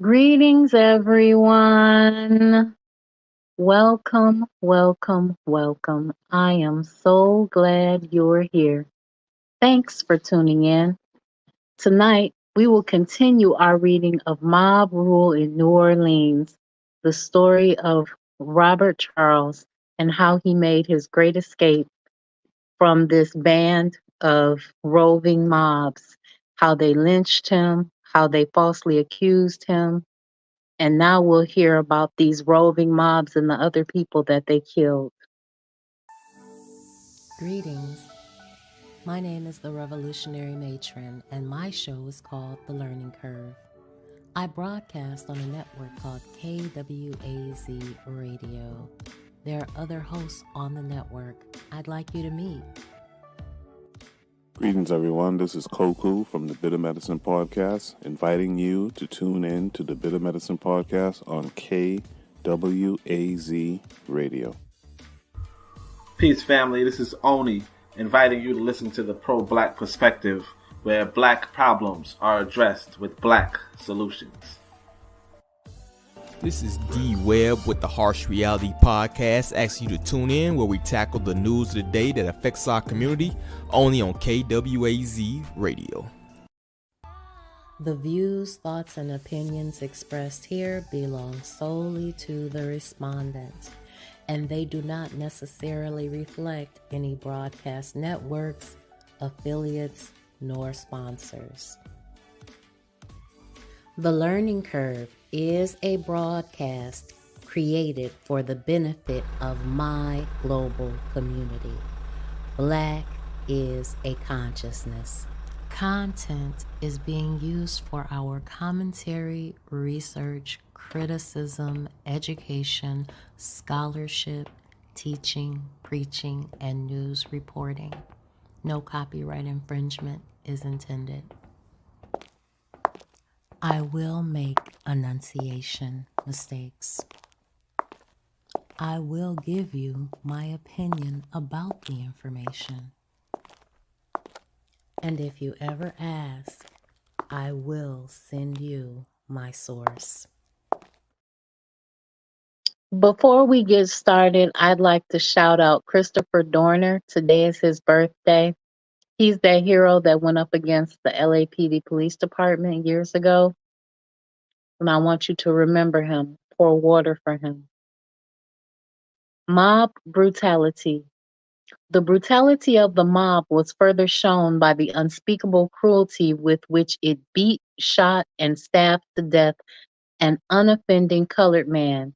Greetings, everyone. Welcome, welcome, welcome. I am so glad you're here. Thanks for tuning in. Tonight, we will continue our reading of Mob Rule in New Orleans, the story of Robert Charles and how he made his great escape from this band of roving mobs, how they lynched him, how they falsely accused him, and now we'll hear about these roving mobs and the other people that they killed. Greetings. My name is the Revolutionary Matron, and my show is called The Learning Curve. I broadcast on a network called KWAZ Radio. There are other hosts on the network I'd like you to meet. Greetings, everyone. This is Koku from the Bitter Medicine Podcast, inviting you to tune in to the Bitter Medicine Podcast on KWAZ Radio. Peace, family. This is Oni, inviting you to listen to the Pro-Black Perspective, where black problems are addressed with black solutions. This is D Webb with the Harsh Reality Podcast, asking you to tune in where we tackle the news of the day that affects our community, only on KWAZ Radio. The views, thoughts, and opinions expressed here belong solely to the respondent, and they do not necessarily reflect any broadcast networks, affiliates, nor sponsors. The Learning Curve is a broadcast created for the benefit of my global community. Black is a consciousness. Content is being used for our commentary, research, criticism, education, scholarship, teaching, preaching, and news reporting. No copyright infringement is intended. I will make enunciation mistakes. I will give you my opinion about the information. And if you ever ask, I will send you my source. Before we get started, I'd like to shout out Christopher Dorner. Today is his birthday. He's that hero that went up against the LAPD Police Department years ago. And I want you to remember him. Pour water for him. Mob brutality. The brutality of the mob was further shown by the unspeakable cruelty with which it beat, shot, and stabbed to death an unoffending colored man,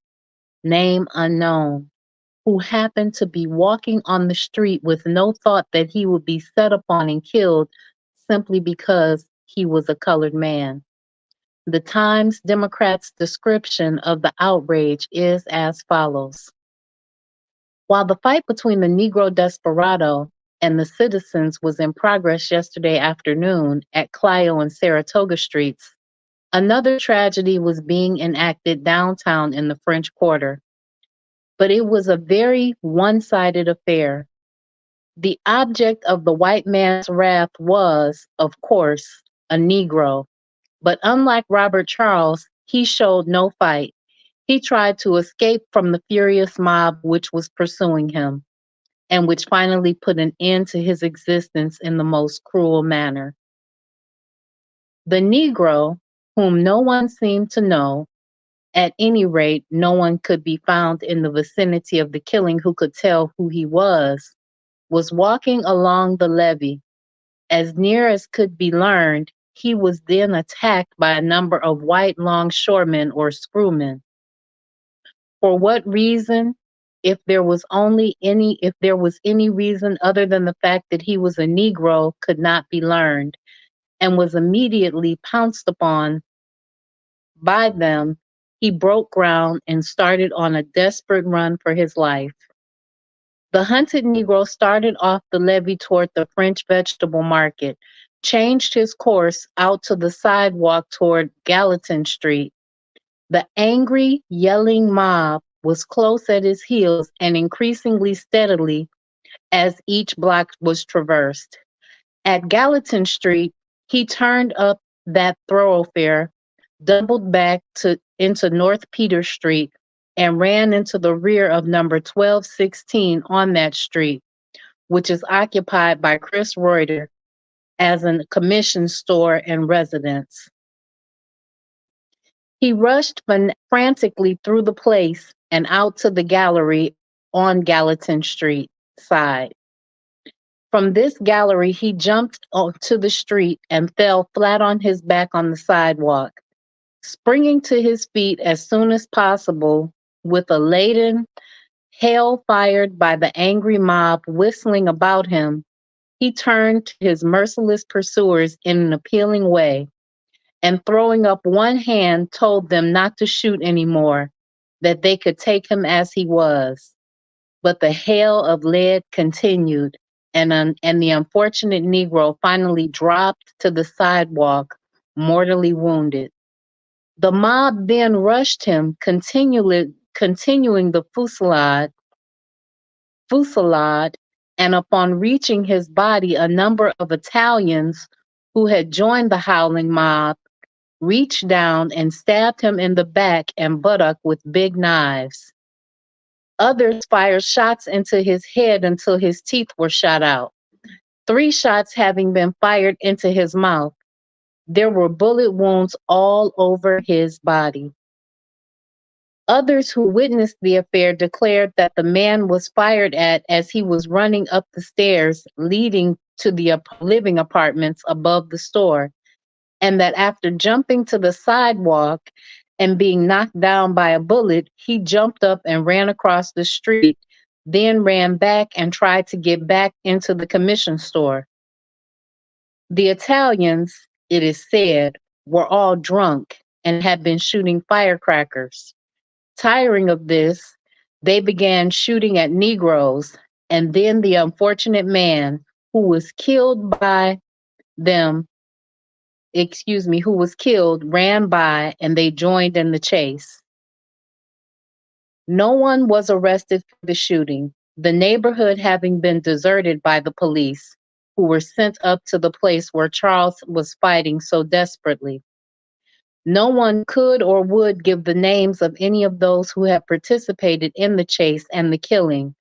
name unknown, who happened to be walking on the street with no thought that he would be set upon and killed simply because he was a colored man. The Times Democrat's description of the outrage is as follows. While the fight between the Negro desperado and the citizens was in progress yesterday afternoon at Clio and Saratoga Streets, another tragedy was being enacted downtown in the French Quarter. But it was a very one-sided affair. The object of the white man's wrath was, of course, a Negro. But unlike Robert Charles, he showed no fight. He tried to escape from the furious mob which was pursuing him, and which finally put an end to his existence in the most cruel manner. The Negro, whom no one seemed to know, at any rate, no one could be found in the vicinity of the killing who could tell who he was walking along the levee. As near as could be learned, he was then attacked by a number of white longshoremen or screwmen. For what reason? If there was any reason other than the fact that he was a Negro, could not be learned, and was immediately pounced upon by them. He broke ground and started on a desperate run for his life. The hunted Negro started off the levee toward the French vegetable market, changed his course out to the sidewalk toward Gallatin Street. The angry, yelling mob was close at his heels and increasingly steadily as each block was traversed. At Gallatin Street, he turned up that thoroughfare, doubled back into North Peter Street and ran into the rear of number 1216 on that street, which is occupied by Chris Reuter as a commission store and residence. He rushed frantically through the place and out to the gallery on Gallatin Street side. From this gallery, he jumped to the street and fell flat on his back on the sidewalk. Springing to his feet as soon as possible, with a laden hail fired by the angry mob whistling about him, he turned to his merciless pursuers in an appealing way, and throwing up one hand, told them not to shoot anymore, that they could take him as he was. But the hail of lead continued, and the unfortunate Negro finally dropped to the sidewalk, mortally wounded. The mob then rushed him, continuing the fusillade, and upon reaching his body, a number of Italians who had joined the howling mob reached down and stabbed him in the back and buttock with big knives. Others fired shots into his head until his teeth were shot out, 3 shots having been fired into his mouth. There were bullet wounds all over his body. Others who witnessed the affair declared that the man was fired at as he was running up the stairs leading to the living apartments above the store, and that after jumping to the sidewalk and being knocked down by a bullet, he jumped up and ran across the street, then ran back and tried to get back into the commission store. The Italians, it is said, were all drunk and had been shooting firecrackers. Tiring of this, they began shooting at Negroes, and then the unfortunate man who was killed ran by, and they joined in the chase. No one was arrested for the shooting, the neighborhood having been deserted by the police, who were sent up to the place where Charles was fighting so desperately. No one could or would give the names of any of those who had participated in the chase and the killing,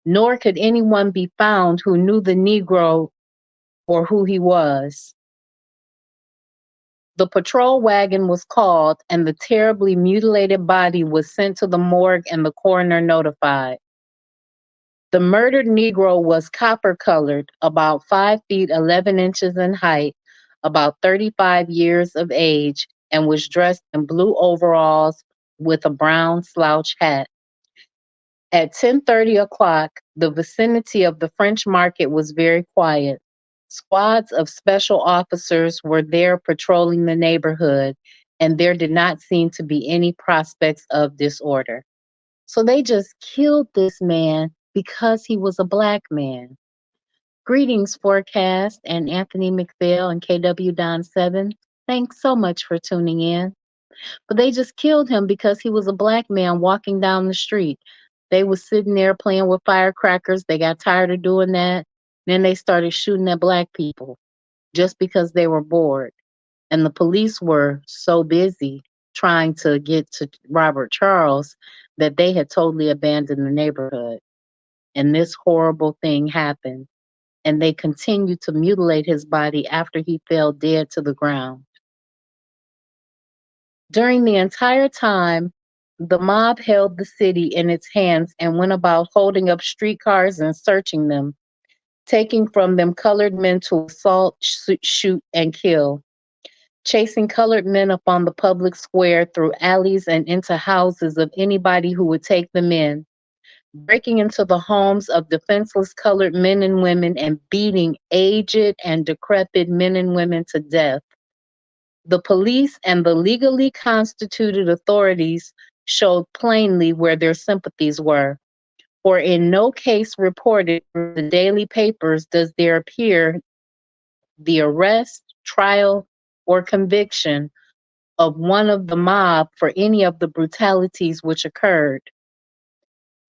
nor could anyone be found who knew the Negro or who he was. The patrol wagon was called, and the terribly mutilated body was sent to the morgue and the coroner notified. The murdered Negro was copper-colored, about 5 feet 11 inches in height, about 35 years of age, and was dressed in blue overalls with a brown slouch hat. At 10:30 o'clock, the vicinity of the French Market was very quiet. Squads of special officers were there patrolling the neighborhood, and there did not seem to be any prospects of disorder. So they just killed this man because he was a Black man. Greetings, Forecast and Anthony McPhail and KW Don 7. Thanks so much for tuning in. But they just killed him because he was a Black man walking down the street. They was sitting there playing with firecrackers. They got tired of doing that. Then they started shooting at Black people just because they were bored. And the police were so busy trying to get to Robert Charles that they had totally abandoned the neighborhood. And this horrible thing happened. And they continued to mutilate his body after he fell dead to the ground. During the entire time, the mob held the city in its hands and went about holding up streetcars and searching them, taking from them colored men to assault, shoot, and kill, chasing colored men up on the public square through alleys and into houses of anybody who would take them in, breaking into the homes of defenseless colored men and women and beating aged and decrepit men and women to death. The police and the legally constituted authorities showed plainly where their sympathies were, for in no case reported in the daily papers does there appear the arrest, trial, or conviction of one of the mob for any of the brutalities which occurred.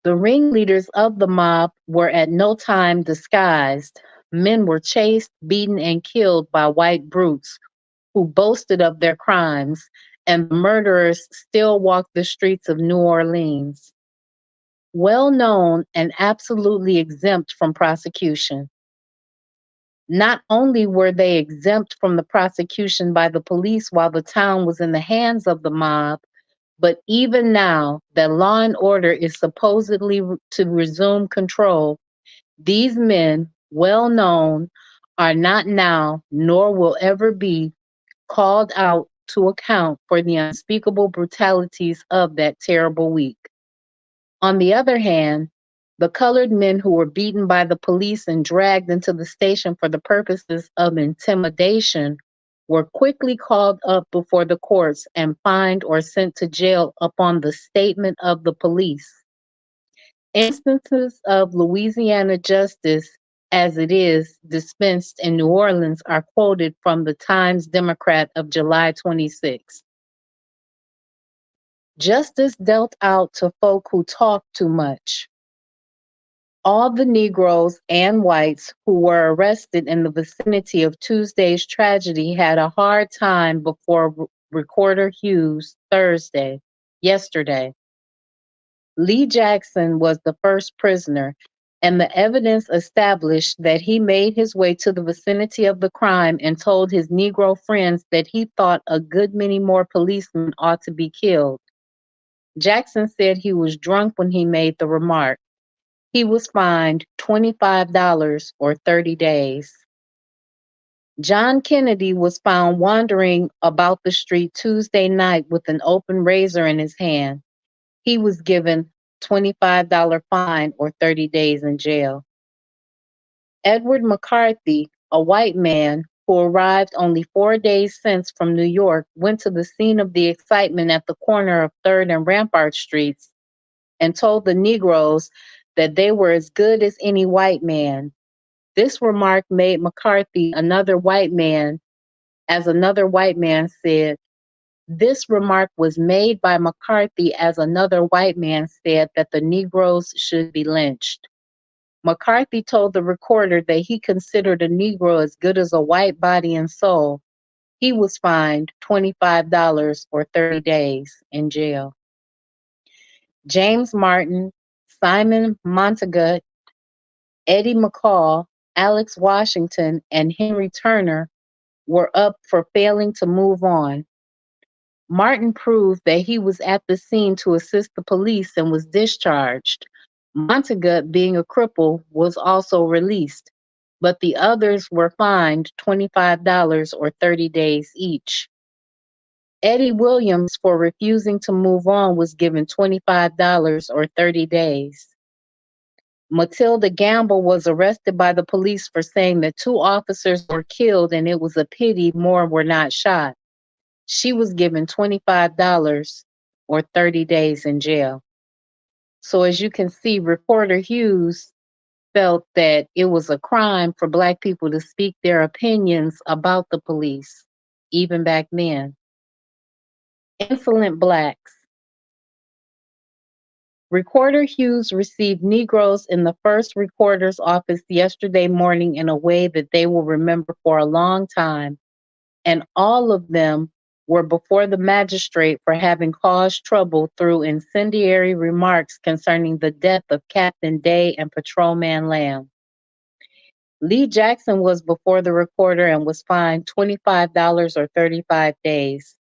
The ringleaders of the mob were at no time disguised. Men were chased, beaten, and killed by white brutes who boasted of their crimes, and the murderers still walk the streets of New Orleans. Well known and absolutely exempt from prosecution. Not only were they exempt from the prosecution by the police while the town was in the hands of the mob, but even now that law and order is supposedly to resume control, these men, well known, are not now, nor will ever be, called out to account for the unspeakable brutalities of that terrible week. On the other hand, the colored men who were beaten by the police and dragged into the station for the purposes of intimidation were quickly called up before the courts and fined or sent to jail upon the statement of the police. Instances of Louisiana justice as it is dispensed in New Orleans are quoted from the Times Democrat of July 26. Justice dealt out to folk who talk too much. All the Negroes and whites who were arrested in the vicinity of Tuesday's tragedy had a hard time before Recorder Hughes yesterday. Lee Jackson was the first prisoner, and the evidence established that he made his way to the vicinity of the crime and told his Negro friends that he thought a good many more policemen ought to be killed. Jackson said he was drunk when he made the remark. He was fined $25 or 30 days. John Kennedy was found wandering about the street Tuesday night with an open razor in his hand. He was given $25 fine or 30 days in jail. Edward McCarthy, a white man who arrived only 4 days since from New York, went to the scene of the excitement at the corner of 3rd and Rampart Streets and told the Negroes that they were as good as any white man. This remark made McCarthy another white man, as another white man said. This remark was made by McCarthy as another white man said that the Negroes should be lynched. McCarthy told the recorder that he considered a Negro as good as a white body and soul. He was fined $25 or 30 days in jail. James Martin, Simon Montagut, Eddie McCall, Alex Washington, and Henry Turner were up for failing to move on. Martin proved that he was at the scene to assist the police and was discharged. Montagut, being a cripple, was also released, but the others were fined $25 or 30 days each. Eddie Williams, for refusing to move on, was given $25 or 30 days. Matilda Gamble was arrested by the police for saying that 2 officers were killed and it was a pity more were not shot. She was given $25 or 30 days in jail. So as you can see, Reporter Hughes felt that it was a crime for Black people to speak their opinions about the police, even back then. Insolent Blacks. Recorder Hughes received Negroes in the first recorder's office yesterday morning in a way that they will remember for a long time, and all of them were before the magistrate for having caused trouble through incendiary remarks concerning the death of Captain Day and Patrolman Lamb. Lee Jackson was before the recorder and was fined $25 or 35 days.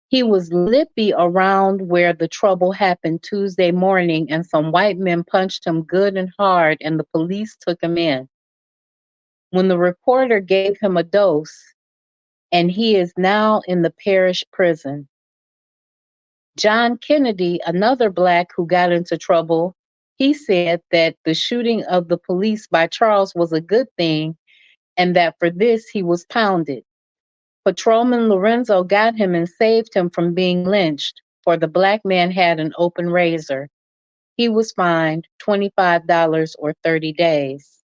He was lippy around where the trouble happened Tuesday morning, and some white men punched him good and hard, and the police took him in. When the reporter gave him a dose, and he is now in the parish prison. John Kennedy, another Black who got into trouble, he said that the shooting of the police by Charles was a good thing, and that for this he was pounded. Patrolman Lorenzo got him and saved him from being lynched, for the Black man had an open razor. He was fined $25 or 30 days.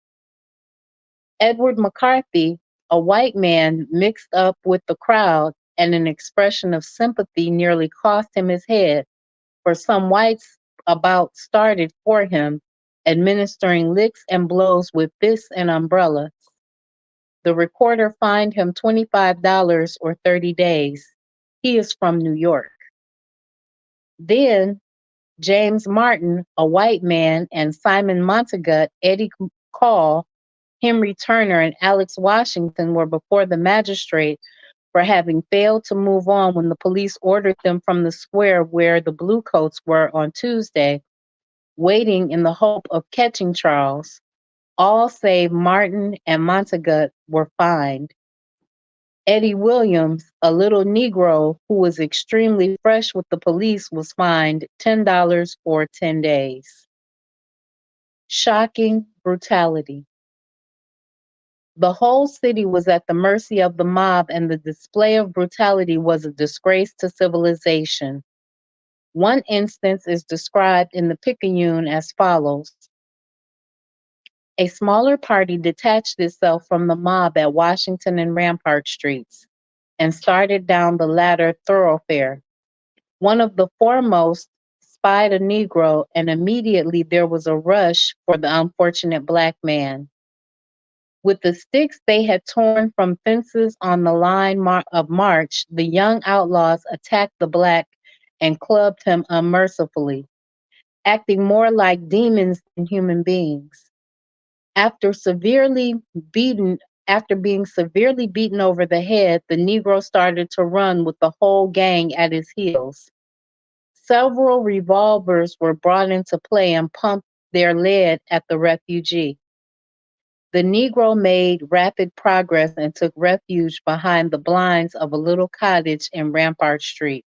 Edward McCarthy, a white man, mixed up with the crowd, and an expression of sympathy nearly cost him his head, for some whites about started for him, administering licks and blows with fists and umbrellas. The recorder fined him $25 or 30 days. He is from New York. Then James Martin, a white man, and Simon Montagut, Eddie Call, Henry Turner, and Alex Washington were before the magistrate for having failed to move on when the police ordered them from the square where the Bluecoats were on Tuesday, waiting in the hope of catching Charles. All save Martin and Montagut were fined. Eddie Williams, a little Negro who was extremely fresh with the police, was fined $10 for 10 days. Shocking brutality. The whole city was at the mercy of the mob, and the display of brutality was a disgrace to civilization. One instance is described in the Picayune as follows. A smaller party detached itself from the mob at Washington and Rampart Streets and started down the latter thoroughfare. One of the foremost spied a Negro, and immediately there was a rush for the unfortunate black man. With the sticks they had torn from fences on the line of march, the young outlaws attacked the black and clubbed him unmercifully, acting more like demons than human beings. After being severely beaten over the head, the Negro started to run with the whole gang at his heels. Several revolvers were brought into play and pumped their lead at the refugee. The Negro made rapid progress and took refuge behind the blinds of a little cottage in Rampart Street.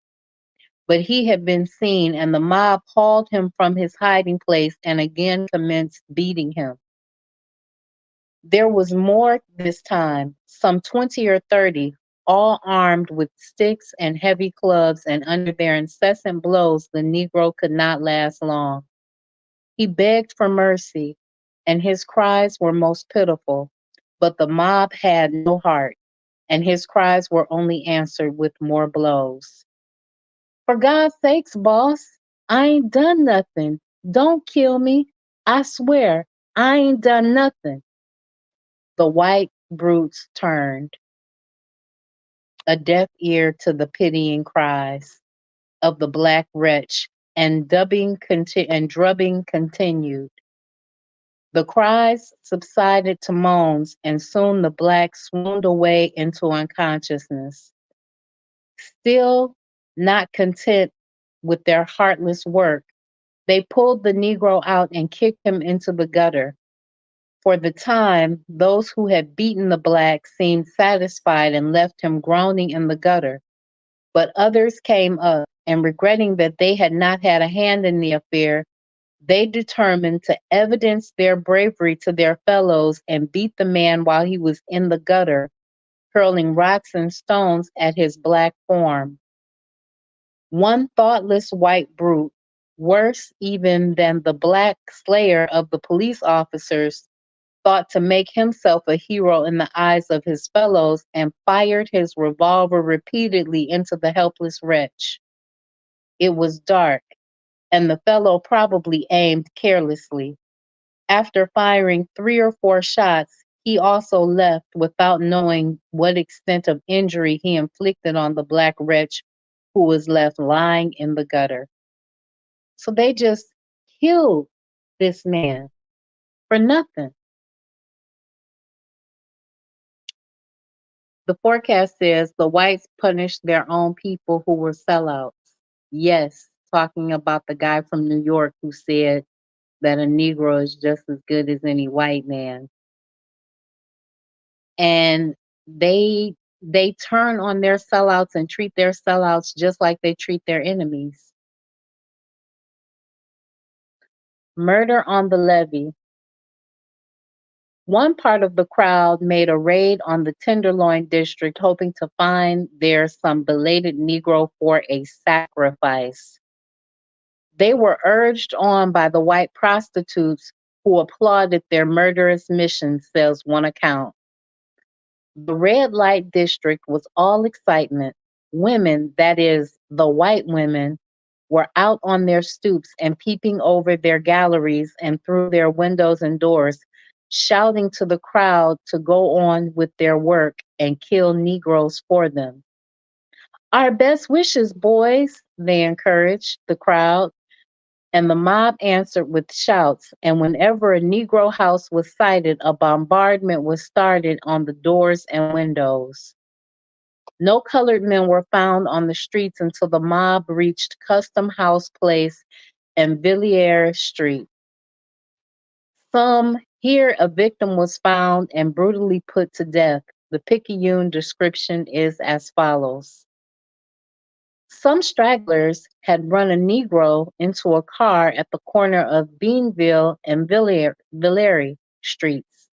But he had been seen, and the mob hauled him from his hiding place and again commenced beating him. There was more this time, some 20 or 30, all armed with sticks and heavy clubs, and under their incessant blows, the Negro could not last long. He begged for mercy, and his cries were most pitiful, but the mob had no heart, and his cries were only answered with more blows. For God's sakes, boss, I ain't done nothing. Don't kill me. I swear, I ain't done nothing. The white brutes turned a deaf ear to the pitying cries of the black wretch, and drubbing continued. The cries subsided to moans, and soon the blacks swooned away into unconsciousness. Still not content with their heartless work, they pulled the Negro out and kicked him into the gutter. For the time, those who had beaten the black seemed satisfied and left him groaning in the gutter. But others came up, and regretting that they had not had a hand in the affair, they determined to evidence their bravery to their fellows and beat the man while he was in the gutter, hurling rocks and stones at his black form. One thoughtless white brute, worse even than the black slayer of the police officers, thought to make himself a hero in the eyes of his fellows and fired his revolver repeatedly into the helpless wretch. It was dark, and the fellow probably aimed carelessly. After firing 3 or 4 shots, he also left without knowing what extent of injury he inflicted on the black wretch who was left lying in the gutter. So they just killed this man for nothing. The forecast says the whites punished their own people who were sellouts. Yes, talking about the guy from New York who said that a Negro is just as good as any white man. And they turn on their sellouts and treat their sellouts just like they treat their enemies. Murder on the levee. One part of the crowd made a raid on the Tenderloin district, hoping to find there some belated Negro for a sacrifice. They were urged on by the white prostitutes who applauded their murderous mission, says one account. The red light district was all excitement. Women, that is, the white women, were out on their stoops and peeping over their galleries and through their windows and doors, shouting to the crowd to go on with their work and kill Negroes for them. Our best wishes, boys, they encouraged the crowd, and the mob answered with shouts. And whenever a Negro house was sighted, a bombardment was started on the doors and windows. No colored men were found on the streets until the mob reached Custom House Place and Villiers Street. Here a victim was found and brutally put to death. The Picayune description is as follows. Some stragglers had run a Negro into a car at the corner of Beanville and Villere Streets.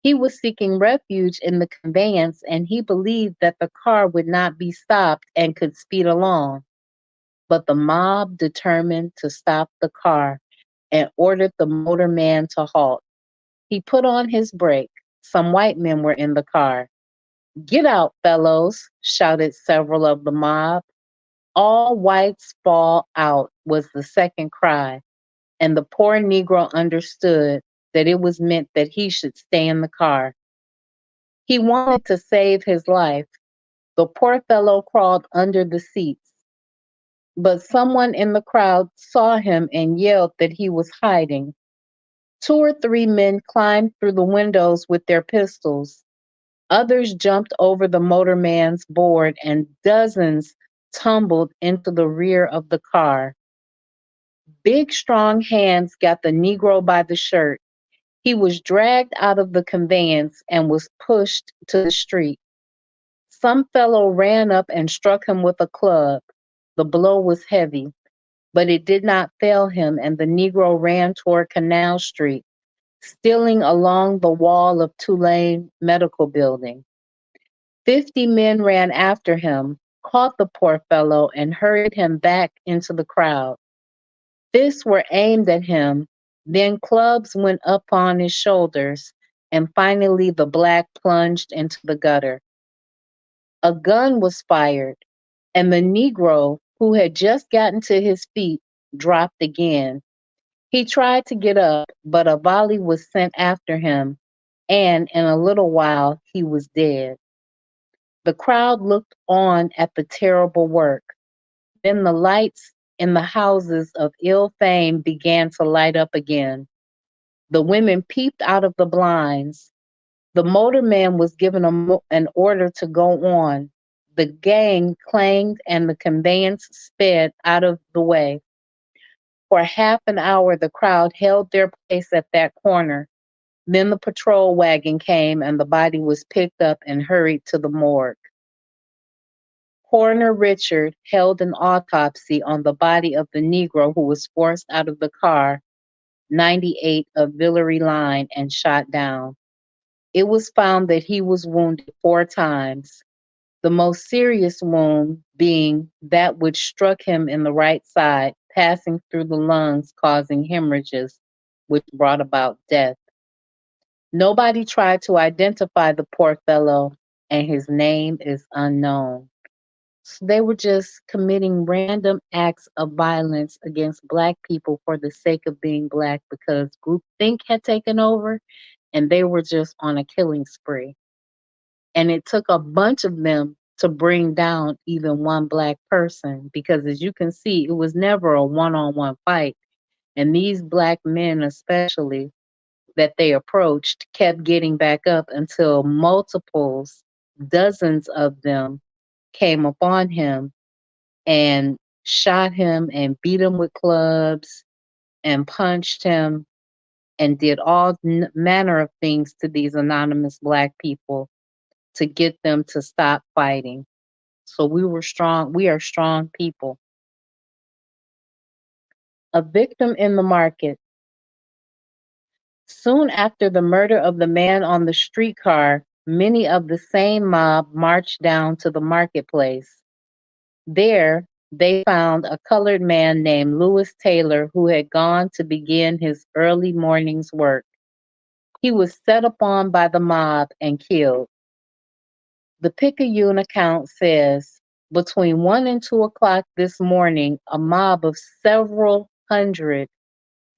He was seeking refuge in the conveyance, and he believed that the car would not be stopped and could speed along. But the mob determined to stop the car and ordered the motorman to halt. He put on his brake. Some white men were in the car. "Get out, fellows," shouted several of the mob. "All whites fall out," was the second cry, and the poor Negro understood that it was meant that he should stay in the car. He wanted to save his life. The poor fellow crawled under the seats, but someone in the crowd saw him and yelled that he was hiding. 2 or 3 men climbed through the windows with their pistols. Others jumped over the motorman's board, and dozens tumbled into the rear of the car. Big, strong hands got the Negro by the shirt. He was dragged out of the conveyance and was pushed to the street. Some fellow ran up and struck him with a club. The blow was heavy, but it did not fail him, and the Negro ran toward Canal Street, stealing along the wall of Tulane Medical Building. 50 men ran after him, caught the poor fellow, and hurried him back into the crowd. Fists were aimed at him, then clubs went up on his shoulders, and finally the black plunged into the gutter. A gun was fired, and the Negro, who had just gotten to his feet, dropped again. He tried to get up, but a volley was sent after him, and in a little while he was dead. The crowd looked on at the terrible work. Then the lights in the houses of ill fame began to light up again. The women peeped out of the blinds. The motorman was given an order to go on. The gang clanged and the conveyance sped out of the way. For half an hour, the crowd held their place at that corner. Then the patrol wagon came and the body was picked up and hurried to the morgue. Coroner Richard held an autopsy on the body of the Negro who was forced out of the car, 98 of Villere Line, and shot down. It was found that he was wounded 4 times, the most serious wound being that which struck him in the right side, passing through the lungs, causing hemorrhages, which brought about death. Nobody tried to identify the poor fellow, and his name is unknown. So they were just committing random acts of violence against Black people for the sake of being Black because groupthink had taken over and they were just on a killing spree. And it took a bunch of them to bring down even one Black person because, as you can see, it was never a one-on-one fight. And these Black men, especially, that they approached, kept getting back up until multiples, dozens of them, came upon him and shot him and beat him with clubs and punched him and did all manner of things to these anonymous Black people to get them to stop fighting. So we are strong people. A victim in the market. Soon after the murder of the man on the streetcar, many of the same mob marched down to the marketplace. There, they found a colored man named Lewis Taylor who had gone to begin his early morning's work. He was set upon by the mob and killed. The Picayune account says, between 1 and 2 o'clock this morning, a mob of several hundred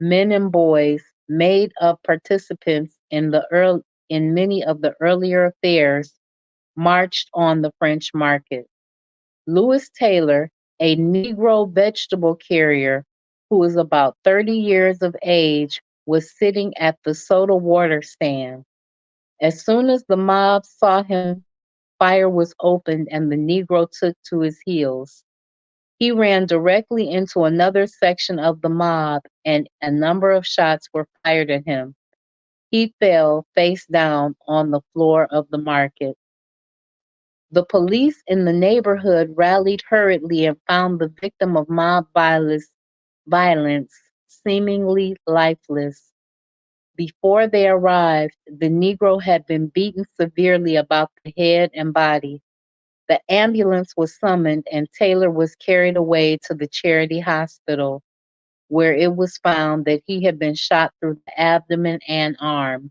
men and boys, made of participants in many of the earlier affairs, marched on the French market. Lewis Taylor, a Negro vegetable carrier who was about 30 years of age, was sitting at the soda water stand. As soon as the mob saw him, fire was opened and the Negro took to his heels. He ran directly into another section of the mob and a number of shots were fired at him. He fell face down on the floor of the market. The police in the neighborhood rallied hurriedly and found the victim of mob violence seemingly lifeless. Before they arrived, the Negro had been beaten severely about the head and body. The ambulance was summoned and Taylor was carried away to the Charity Hospital, where it was found that he had been shot through the abdomen and arm.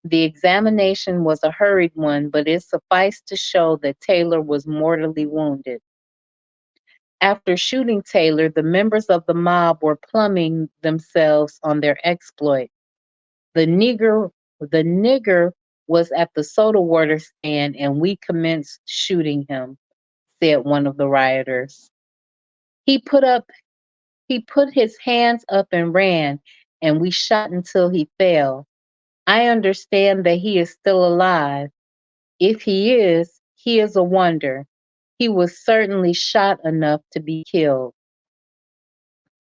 The examination was a hurried one, but it sufficed to show that Taylor was mortally wounded. After shooting Taylor, the members of the mob were pluming themselves on their exploit. The nigger was at the soda water stand and we commenced shooting him, said one of the rioters. He put his hands up and ran, and we shot until he fell. I understand that he is still alive. If he is a wonder. He was certainly shot enough to be killed.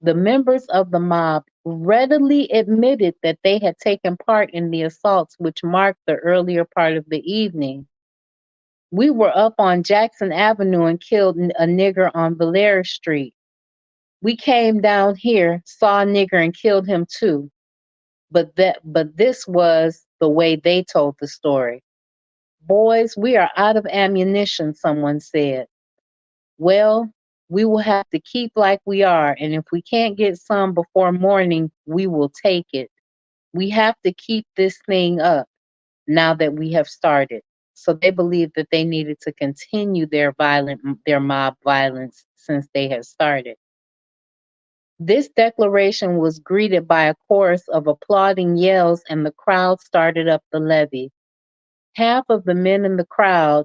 The members of the mob readily admitted that they had taken part in the assaults which marked the earlier part of the evening. We were up on Jackson Avenue and killed a nigger on Valera Street. We came down here, saw a nigger and killed him too. But this was the way they told the story. Boys, we are out of ammunition, someone said. Well, we will have to keep like we are, and if we can't get some before morning, we will take it. We have to keep this thing up now that we have started. So they believed that they needed to continue their mob violence since they had started. This declaration was greeted by a chorus of applauding yells and the crowd started up the levee. Half of the men in the crowd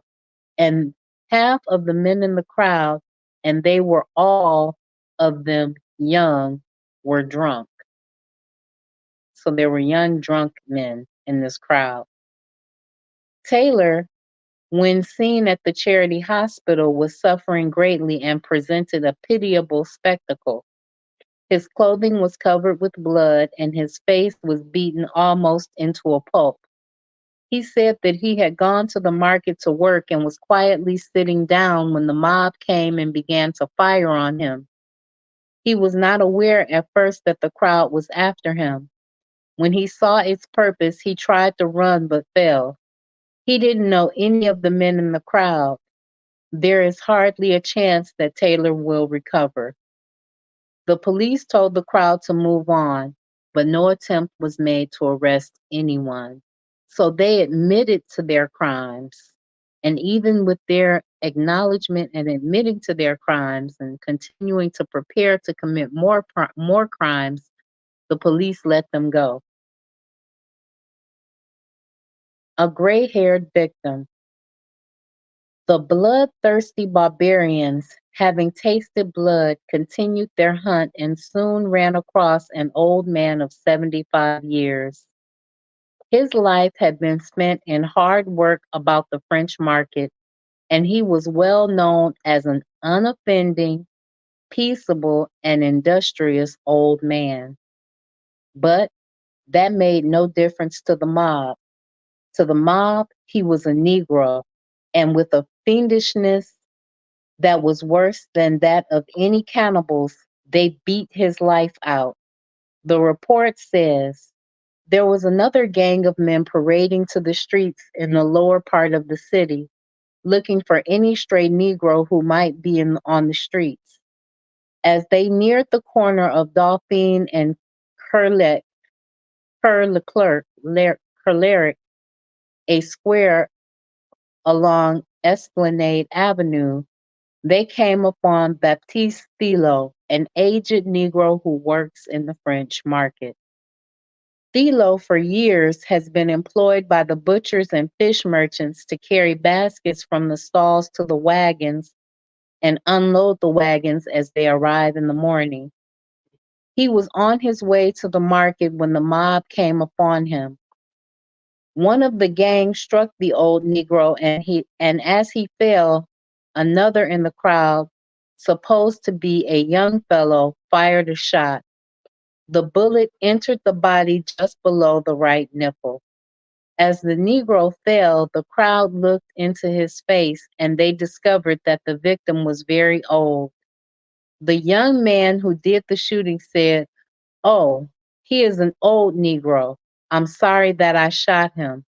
and they were all of them young, were drunk. So there were young drunk men in this crowd. Taylor, when seen at the Charity Hospital, was suffering greatly and presented a pitiable spectacle. His clothing was covered with blood and his face was beaten almost into a pulp. He said that he had gone to the market to work and was quietly sitting down when the mob came and began to fire on him. He was not aware at first that the crowd was after him. When he saw its purpose, he tried to run but fell. He didn't know any of the men in the crowd. There is hardly a chance that Taylor will recover. The police told the crowd to move on, but no attempt was made to arrest anyone. So they admitted to their crimes. And even with their acknowledgement and admitting to their crimes and continuing to prepare to commit more crimes, the police let them go. A gray-haired victim. The bloodthirsty barbarians, having tasted blood, continued their hunt and soon ran across an old man of 75 years. His life had been spent in hard work about the French market, and he was well known as an unoffending, peaceable, and industrious old man. But that made no difference to the mob. To the mob, he was a Negro, and with a fiendishness that was worse than that of any cannibals, they beat his life out. The report says there was another gang of men parading to the streets in the lower part of the city, looking for any stray Negro who might be on the streets. As they neared the corner of Dauphine and Coeur Leclerc, a square along Esplanade Avenue, they came upon Baptiste Thilo, an aged Negro who works in the French market. Thilo, for years, has been employed by the butchers and fish merchants to carry baskets from the stalls to the wagons and unload the wagons as they arrive in the morning. He was on his way to the market when the mob came upon him. One of the gang struck the old Negro, and as he fell, another in the crowd, supposed to be a young fellow, fired a shot. The bullet entered the body just below the right nipple. As the Negro fell, the crowd looked into his face and they discovered that the victim was very old. The young man who did the shooting said, "Oh, he is an old Negro. I'm sorry that I shot him."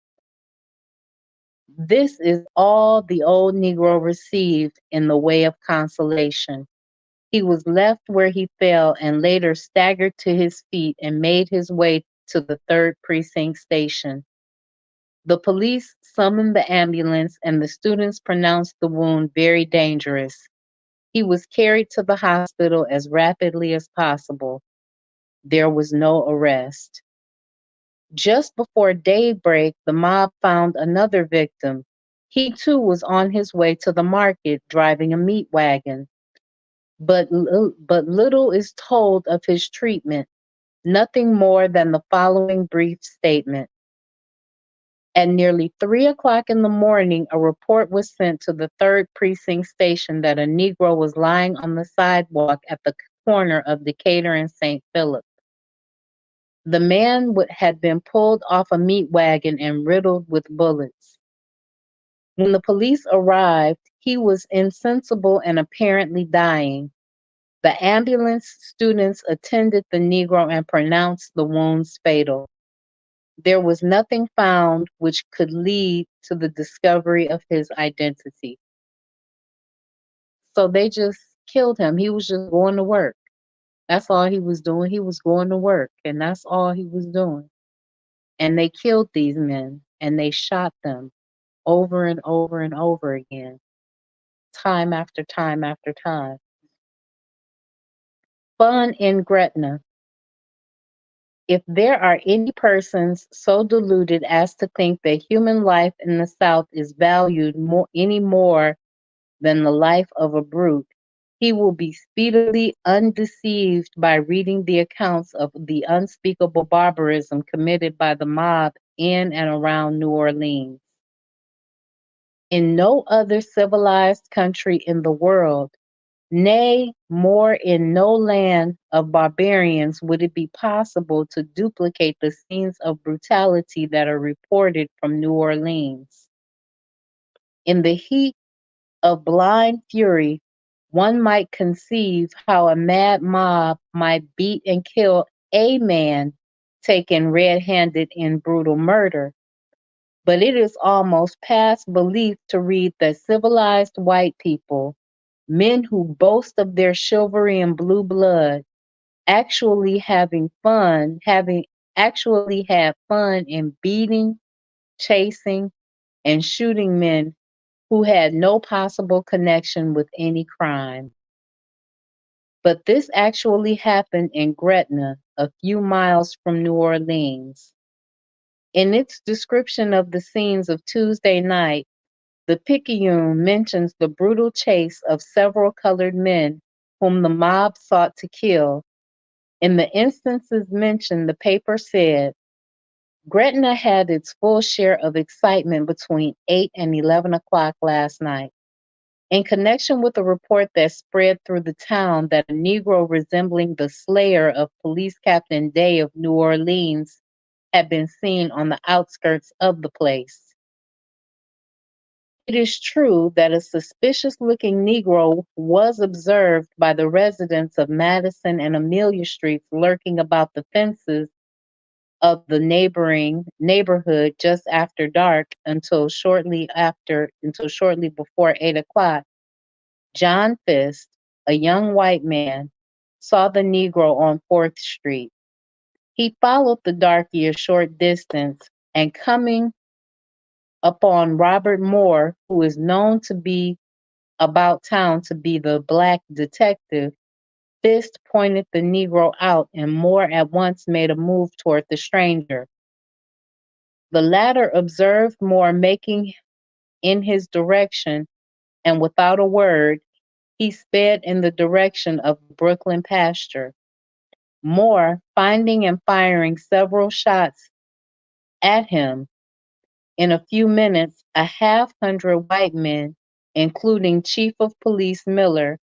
This is all the old Negro received in the way of consolation. He was left where he fell and later staggered to his feet and made his way to the 3rd Precinct station. The police summoned the ambulance and the students pronounced the wound very dangerous. He was carried to the hospital as rapidly as possible. There was no arrest. Just before daybreak, the mob found another victim. He too was on his way to the market driving a meat wagon. But little is told of his treatment, nothing more than the following brief statement. At nearly 3 o'clock in the morning, a report was sent to the 3rd Precinct station that a Negro was lying on the sidewalk at the corner of Decatur and St. Philip. The man had been pulled off a meat wagon and riddled with bullets. When the police arrived, he was insensible and apparently dying. The ambulance students attended the Negro and pronounced the wounds fatal. There was nothing found which could lead to the discovery of his identity. So they just killed him. He was just going to work. That's all he was doing. He was going to work, and that's all he was doing. And they killed these men, and they shot them over and over and over again, time after time after time. Fun in Gretna. If there are any persons so deluded as to think that human life in the South is valued any more than the life of a brute, he will be speedily undeceived by reading the accounts of the unspeakable barbarism committed by the mob in and around New Orleans. In no other civilized country in the world, nay, more in no land of barbarians, would it be possible to duplicate the scenes of brutality that are reported from New Orleans. In the heat of blind fury, one might conceive how a mad mob might beat and kill a man taken red-handed in brutal murder. But it is almost past belief to read that civilized white people, men who boast of their chivalry and blue blood, actually had fun in beating, chasing, and shooting men who had no possible connection with any crime. But this actually happened in Gretna, a few miles from New Orleans. In its description of the scenes of Tuesday night, the Picayune mentions the brutal chase of several colored men whom the mob sought to kill. In the instances mentioned, the paper said, Gretna had its full share of excitement between 8 and 11 o'clock last night. In connection with a report that spread through the town that a Negro resembling the slayer of Police Captain Day of New Orleans had been seen on the outskirts of the place. It is true that a suspicious-looking Negro was observed by the residents of Madison and Amelia Streets lurking about the fences of the neighboring neighborhood just after dark until shortly before 8 o'clock. John Fisk, a young white man, saw the Negro on 4th Street. He followed the darky a short distance and coming upon Robert Moore, who is known to be about town to be the black detective, fist pointed the Negro out, and Moore at once made a move toward the stranger. The latter observed Moore making in his direction, and without a word, he sped in the direction of the Brooklyn pasture. Moore, finding and firing several shots at him, in a few minutes, 100 white men, including Chief of Police Miller,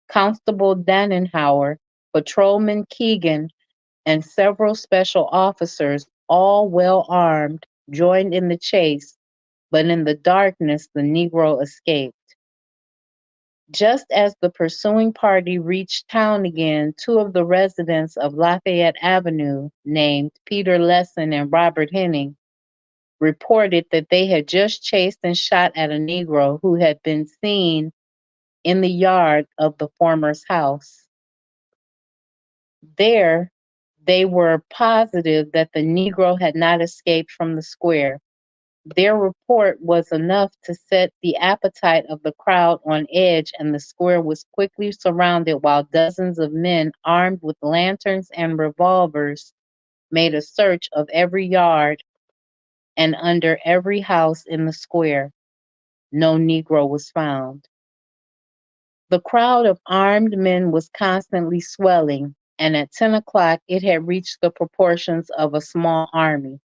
Constable Dannenhauer, Patrolman Keegan, and several special officers, all well armed, joined in the chase, but in the darkness the Negro escaped. Just as the pursuing party reached town again, two of the residents of Lafayette Avenue, named Peter Lesson and Robert Henning, reported that they had just chased and shot at a Negro who had been seen in the yard of the former's house. There, they were positive that the Negro had not escaped from the square. Their report was enough to set the appetite of the crowd on edge, and the square was quickly surrounded while dozens of men armed with lanterns and revolvers made a search of every yard and under every house in the square. No Negro was found. The crowd of armed men was constantly swelling, and at 10 o'clock it had reached the proportions of a small army.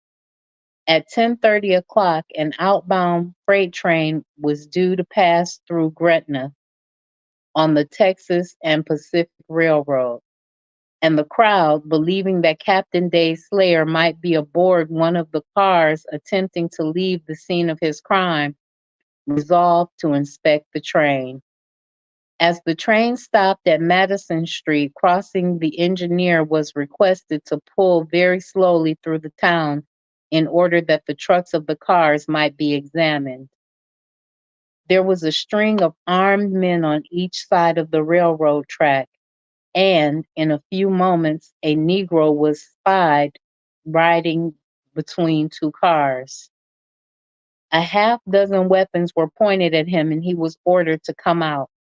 At 10:30 o'clock, an outbound freight train was due to pass through Gretna on the Texas and Pacific Railroad, and the crowd, believing that Captain Day's slayer might be aboard one of the cars attempting to leave the scene of his crime, resolved to inspect the train. As the train stopped at Madison Street crossing, the engineer was requested to pull very slowly through the town in order that the trucks of the cars might be examined. There was a string of armed men on each side of the railroad track, and in a few moments, a Negro was spied riding between two cars. A half dozen weapons were pointed at him, and he was ordered to come out.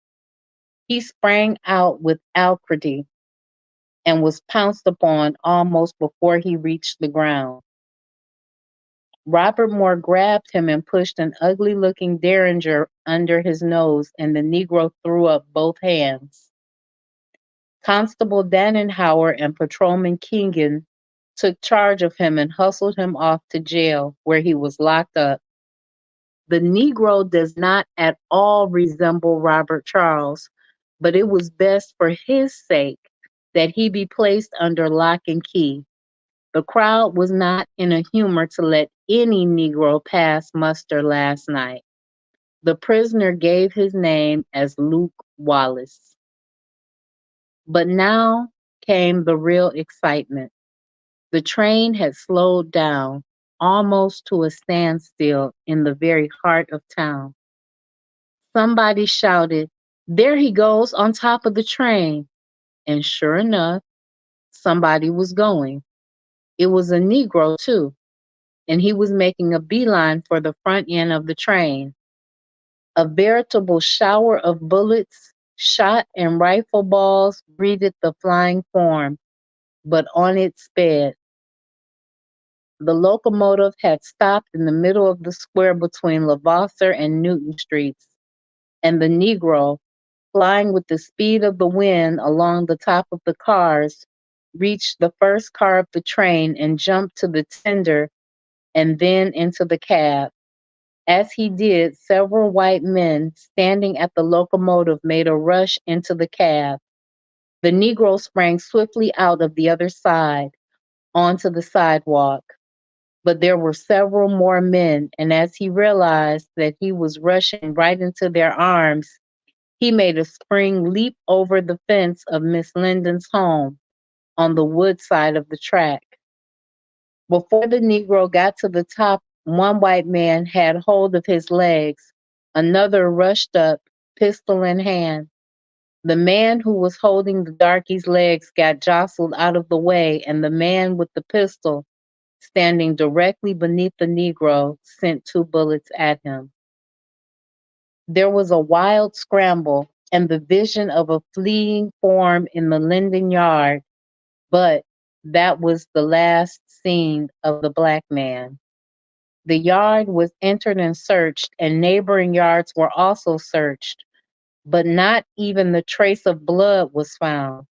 He sprang out with alacrity and was pounced upon almost before he reached the ground. Robert Moore grabbed him and pushed an ugly-looking derringer under his nose, and the Negro threw up both hands. Constable Dannenhauer and Patrolman Keegan took charge of him and hustled him off to jail, where he was locked up. The Negro does not at all resemble Robert Charles, but it was best for his sake that he be placed under lock and key. The crowd was not in a humor to let any Negro pass muster last night. The prisoner gave his name as Luke Wallace. But now came the real excitement. The train had slowed down almost to a standstill in the very heart of town. Somebody shouted, "There he goes on top of the train." And sure enough, somebody was going. It was a Negro, too, and he was making a beeline for the front end of the train. A veritable shower of bullets, shot, and rifle balls greeted the flying form, but on it sped. The locomotive had stopped in the middle of the square between Levasseur and Newton Streets, and the Negro, flying with the speed of the wind along the top of the cars, reached the first car of the train and jumped to the tender and then into the cab. As he did, several white men standing at the locomotive made a rush into the cab. The Negro sprang swiftly out of the other side onto the sidewalk. But there were several more men, and as he realized that he was rushing right into their arms, he made a spring leap over the fence of Miss Linden's home on the wood side of the track. Before the Negro got to the top, one white man had hold of his legs. Another rushed up, pistol in hand. The man who was holding the darkey's legs got jostled out of the way, and the man with the pistol, standing directly beneath the Negro, sent two bullets at him. There was a wild scramble, and the vision of a fleeing form in the Linden yard, but that was the last seen of the black man. The yard was entered and searched, and neighboring yards were also searched, but not even the trace of blood was found.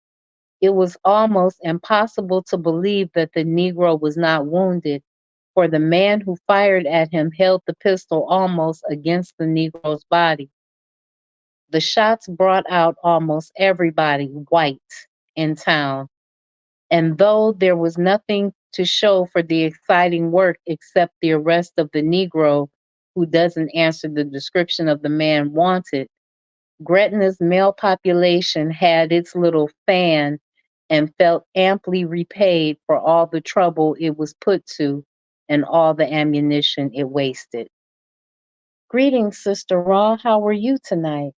It was almost impossible to believe that the Negro was not wounded, for the man who fired at him held the pistol almost against the Negro's body. The shots brought out almost everybody white in town, and though there was nothing to show for the exciting work except the arrest of the Negro who doesn't answer the description of the man wanted, Gretna's male population had its little fan and felt amply repaid for all the trouble it was put to and all the ammunition it wasted. Greetings, Sister Raw. How are you tonight?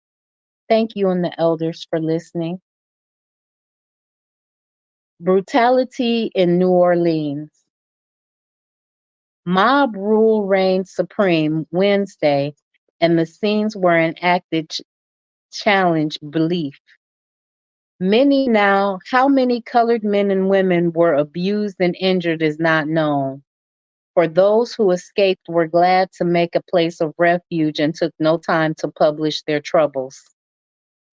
Thank you and the elders for listening. Brutality in New Orleans. Mob rule reigned supreme Wednesday, and the scenes were enacted challenge belief. How many colored men and women were abused and injured is not known. For those who escaped were glad to make a place of refuge and took no time to publish their troubles.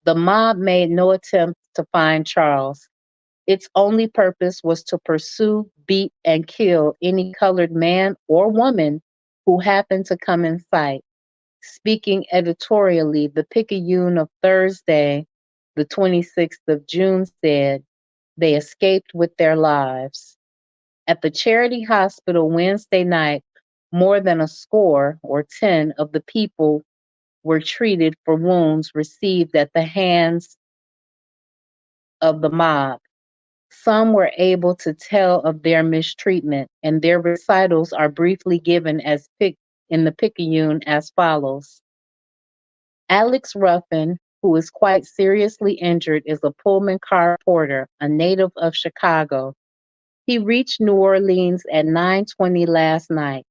The mob made no attempt to find Charles. Its only purpose was to pursue, beat, and kill any colored man or woman who happened to come in sight. Speaking editorially, the Picayune of Thursday, the 26th of June, said they escaped with their lives. At the Charity Hospital Wednesday night, more than a score or 10 of the people were treated for wounds received at the hands of the mob. Some were able to tell of their mistreatment, and their recitals are briefly given in the Picayune as follows. Alex Ruffin, who is quite seriously injured, is a Pullman car porter, a native of Chicago. He reached New Orleans at 9:20 last night,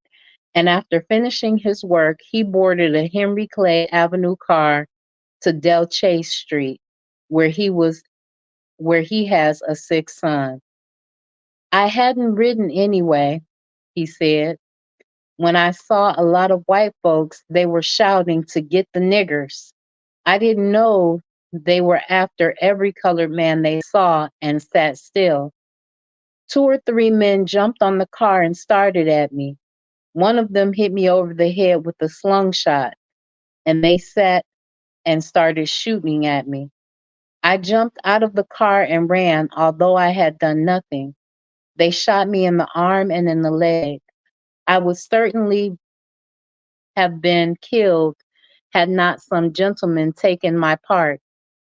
and after finishing his work, he boarded a Henry Clay Avenue car to Del Chase Street, where he has a sick son. I hadn't ridden anyway, he said. When I saw a lot of white folks, they were shouting to get the niggers. I didn't know they were after every colored man they saw and sat still. 2 or 3 men jumped on the car and started at me. One of them hit me over the head with a slingshot, and they sat and started shooting at me. I jumped out of the car and ran, although I had done nothing. They shot me in the arm and in the leg. I would certainly have been killed had not some gentleman taken my part.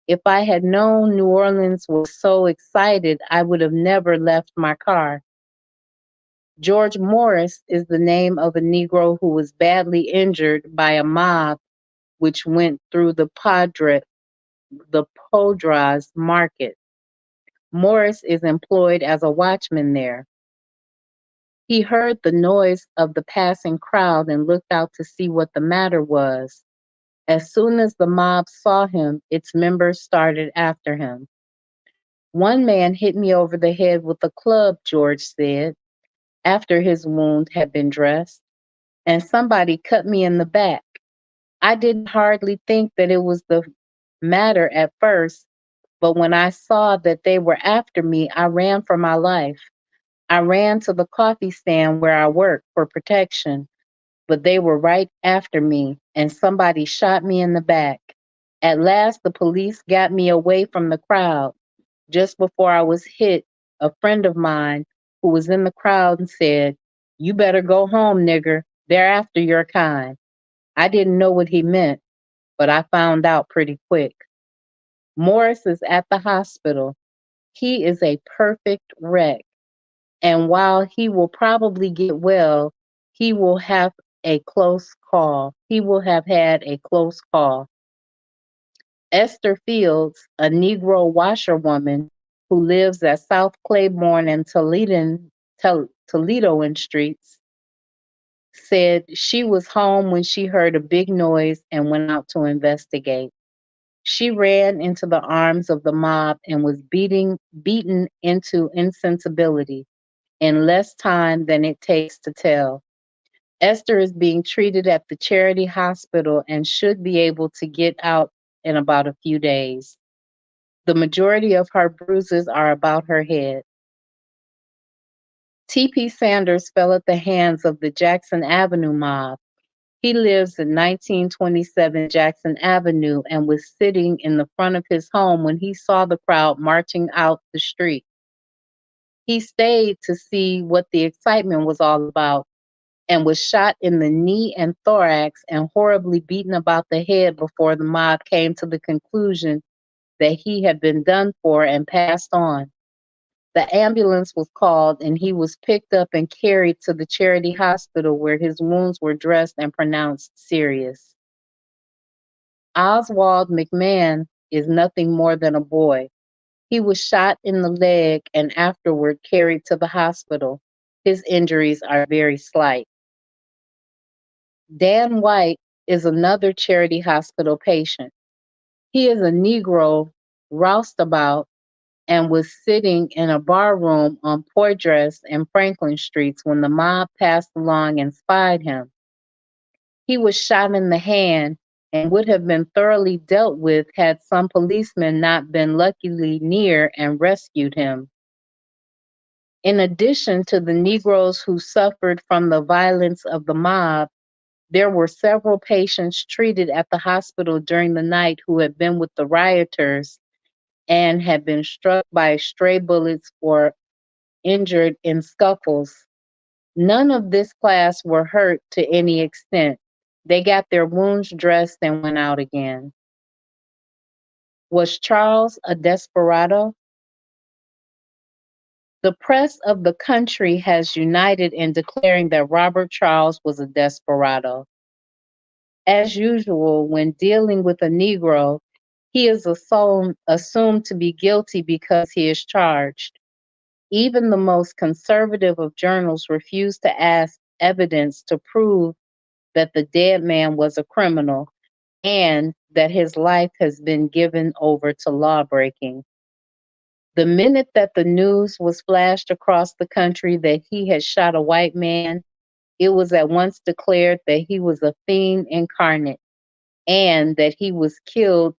If I had known New Orleans was so excited, I would have never left my car. George Morris is the name of a Negro who was badly injured by a mob which went through the Poydras market. Morris is employed as a watchman there. He heard the noise of the passing crowd and looked out to see what the matter was. As soon as the mob saw him, its members started after him. One man hit me over the head with a club, George said, after his wound had been dressed, and somebody cut me in the back. I didn't hardly think that it was the matter at first, but when I saw that they were after me, I ran for my life. I ran to the coffee stand where I work for protection, but they were right after me, and somebody shot me in the back. At last, the police got me away from the crowd. Just before I was hit, a friend of mine who was in the crowd said, "You better go home, nigger. They're after your kind." I didn't know what he meant, but I found out pretty quick. Morris is at the hospital. He is a perfect wreck. And while he will probably get well, he will have a close call. He will have had a close call. Esther Fields, a Negro washerwoman who lives at South Claiborne and Toledo in streets, said she was home when she heard a big noise and went out to investigate. She ran into the arms of the mob and was beaten into insensibility in less time than it takes to tell. Esther is being treated at the charity hospital and should be able to get out in about a few days. The majority of her bruises are about her head. T.P. Sanders fell at the hands of the Jackson Avenue mob. He lives at 1927 Jackson Avenue and was sitting in the front of his home when he saw the crowd marching out the street. He stayed to see what the excitement was all about and was shot in the knee and thorax and horribly beaten about the head before the mob came to the conclusion that he had been done for and passed on. The ambulance was called and he was picked up and carried to the charity hospital where his wounds were dressed and pronounced serious. Oswald McMahon is nothing more than a boy. He was shot in the leg and afterward carried to the hospital. His injuries are very slight. Dan White is another charity hospital patient. He is a Negro roustabout and was sitting in a bar room on Poydras and Franklin Streets when the mob passed along and spied him. He was shot in the hand and would have been thoroughly dealt with had some policemen not been luckily near and rescued him. In addition to the Negroes who suffered from the violence of the mob, there were several patients treated at the hospital during the night who had been with the rioters and had been struck by stray bullets or injured in scuffles. None of this class were hurt to any extent. They got their wounds dressed and went out again. Was Charles a desperado? The press of the country has united in declaring that Robert Charles was a desperado. As usual, when dealing with a Negro, he is assumed to be guilty because he is charged. Even the most conservative of journals refuse to ask evidence to prove that the dead man was a criminal and that his life has been given over to lawbreaking. The minute that the news was flashed across the country that he had shot a white man, it was at once declared that he was a fiend incarnate and that he was killed.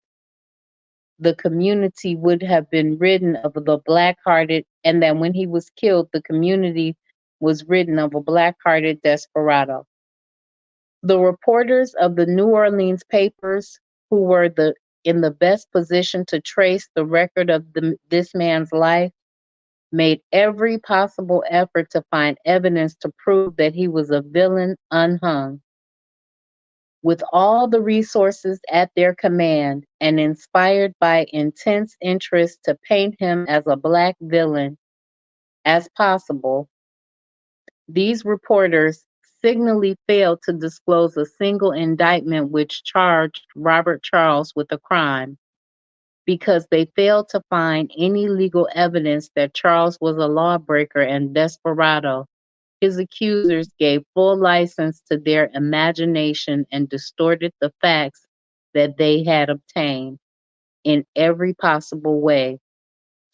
The community would have been ridden of the black-hearted, and that when he was killed, the community was ridden of a black-hearted desperado. The reporters of the New Orleans papers, who were in the best position to trace the record of this man's life, made every possible effort to find evidence to prove that he was a villain unhung. With all the resources at their command and inspired by intense interest to paint him as a black villain as possible, these reporters signally failed to disclose a single indictment which charged Robert Charles with a crime because they failed to find any legal evidence that Charles was a lawbreaker and desperado. His accusers gave full license to their imagination and distorted the facts that they had obtained in every possible way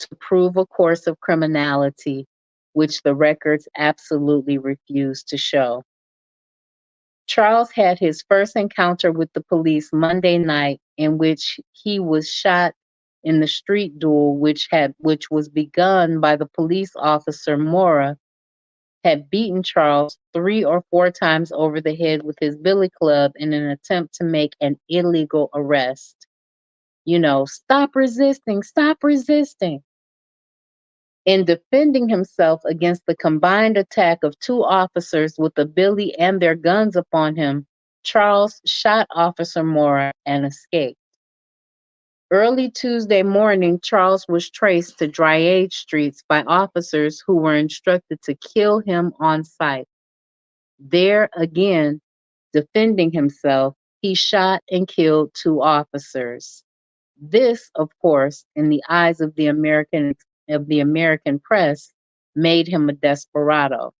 to prove a course of criminality which the records absolutely refused to show. Charles had his first encounter with the police Monday night, in which he was shot in the street duel which was begun by the police officer Mora had beaten Charles 3 or 4 times over the head with his billy club in an attempt to make an illegal arrest. Stop resisting, stop resisting. In defending himself against the combined attack of 2 officers with a billy and their guns upon him, Charles shot Officer Mora and escaped. Early Tuesday morning, Charles was traced to Dryades Streets by officers who were instructed to kill him on sight. There again, defending himself, he shot and killed 2 officers. This, of course, in the eyes of the American press, made him a desperado.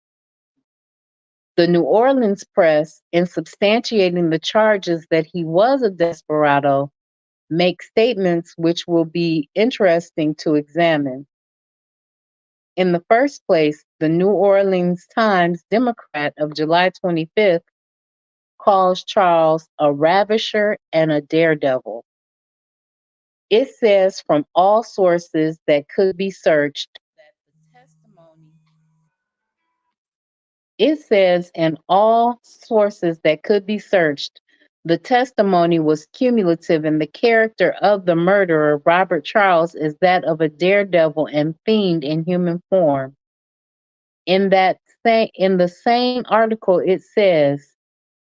The New Orleans press, in substantiating the charges that he was a desperado, make statements which will be interesting to examine. In the first place, the New Orleans Times Democrat of July 25th calls Charles a ravisher and a daredevil. It says from all sources that could be searched that the testimony It says in all sources that could be searched, the testimony was cumulative, and the character of the murderer, Robert Charles, is that of a daredevil and fiend in human form. In the same article, it says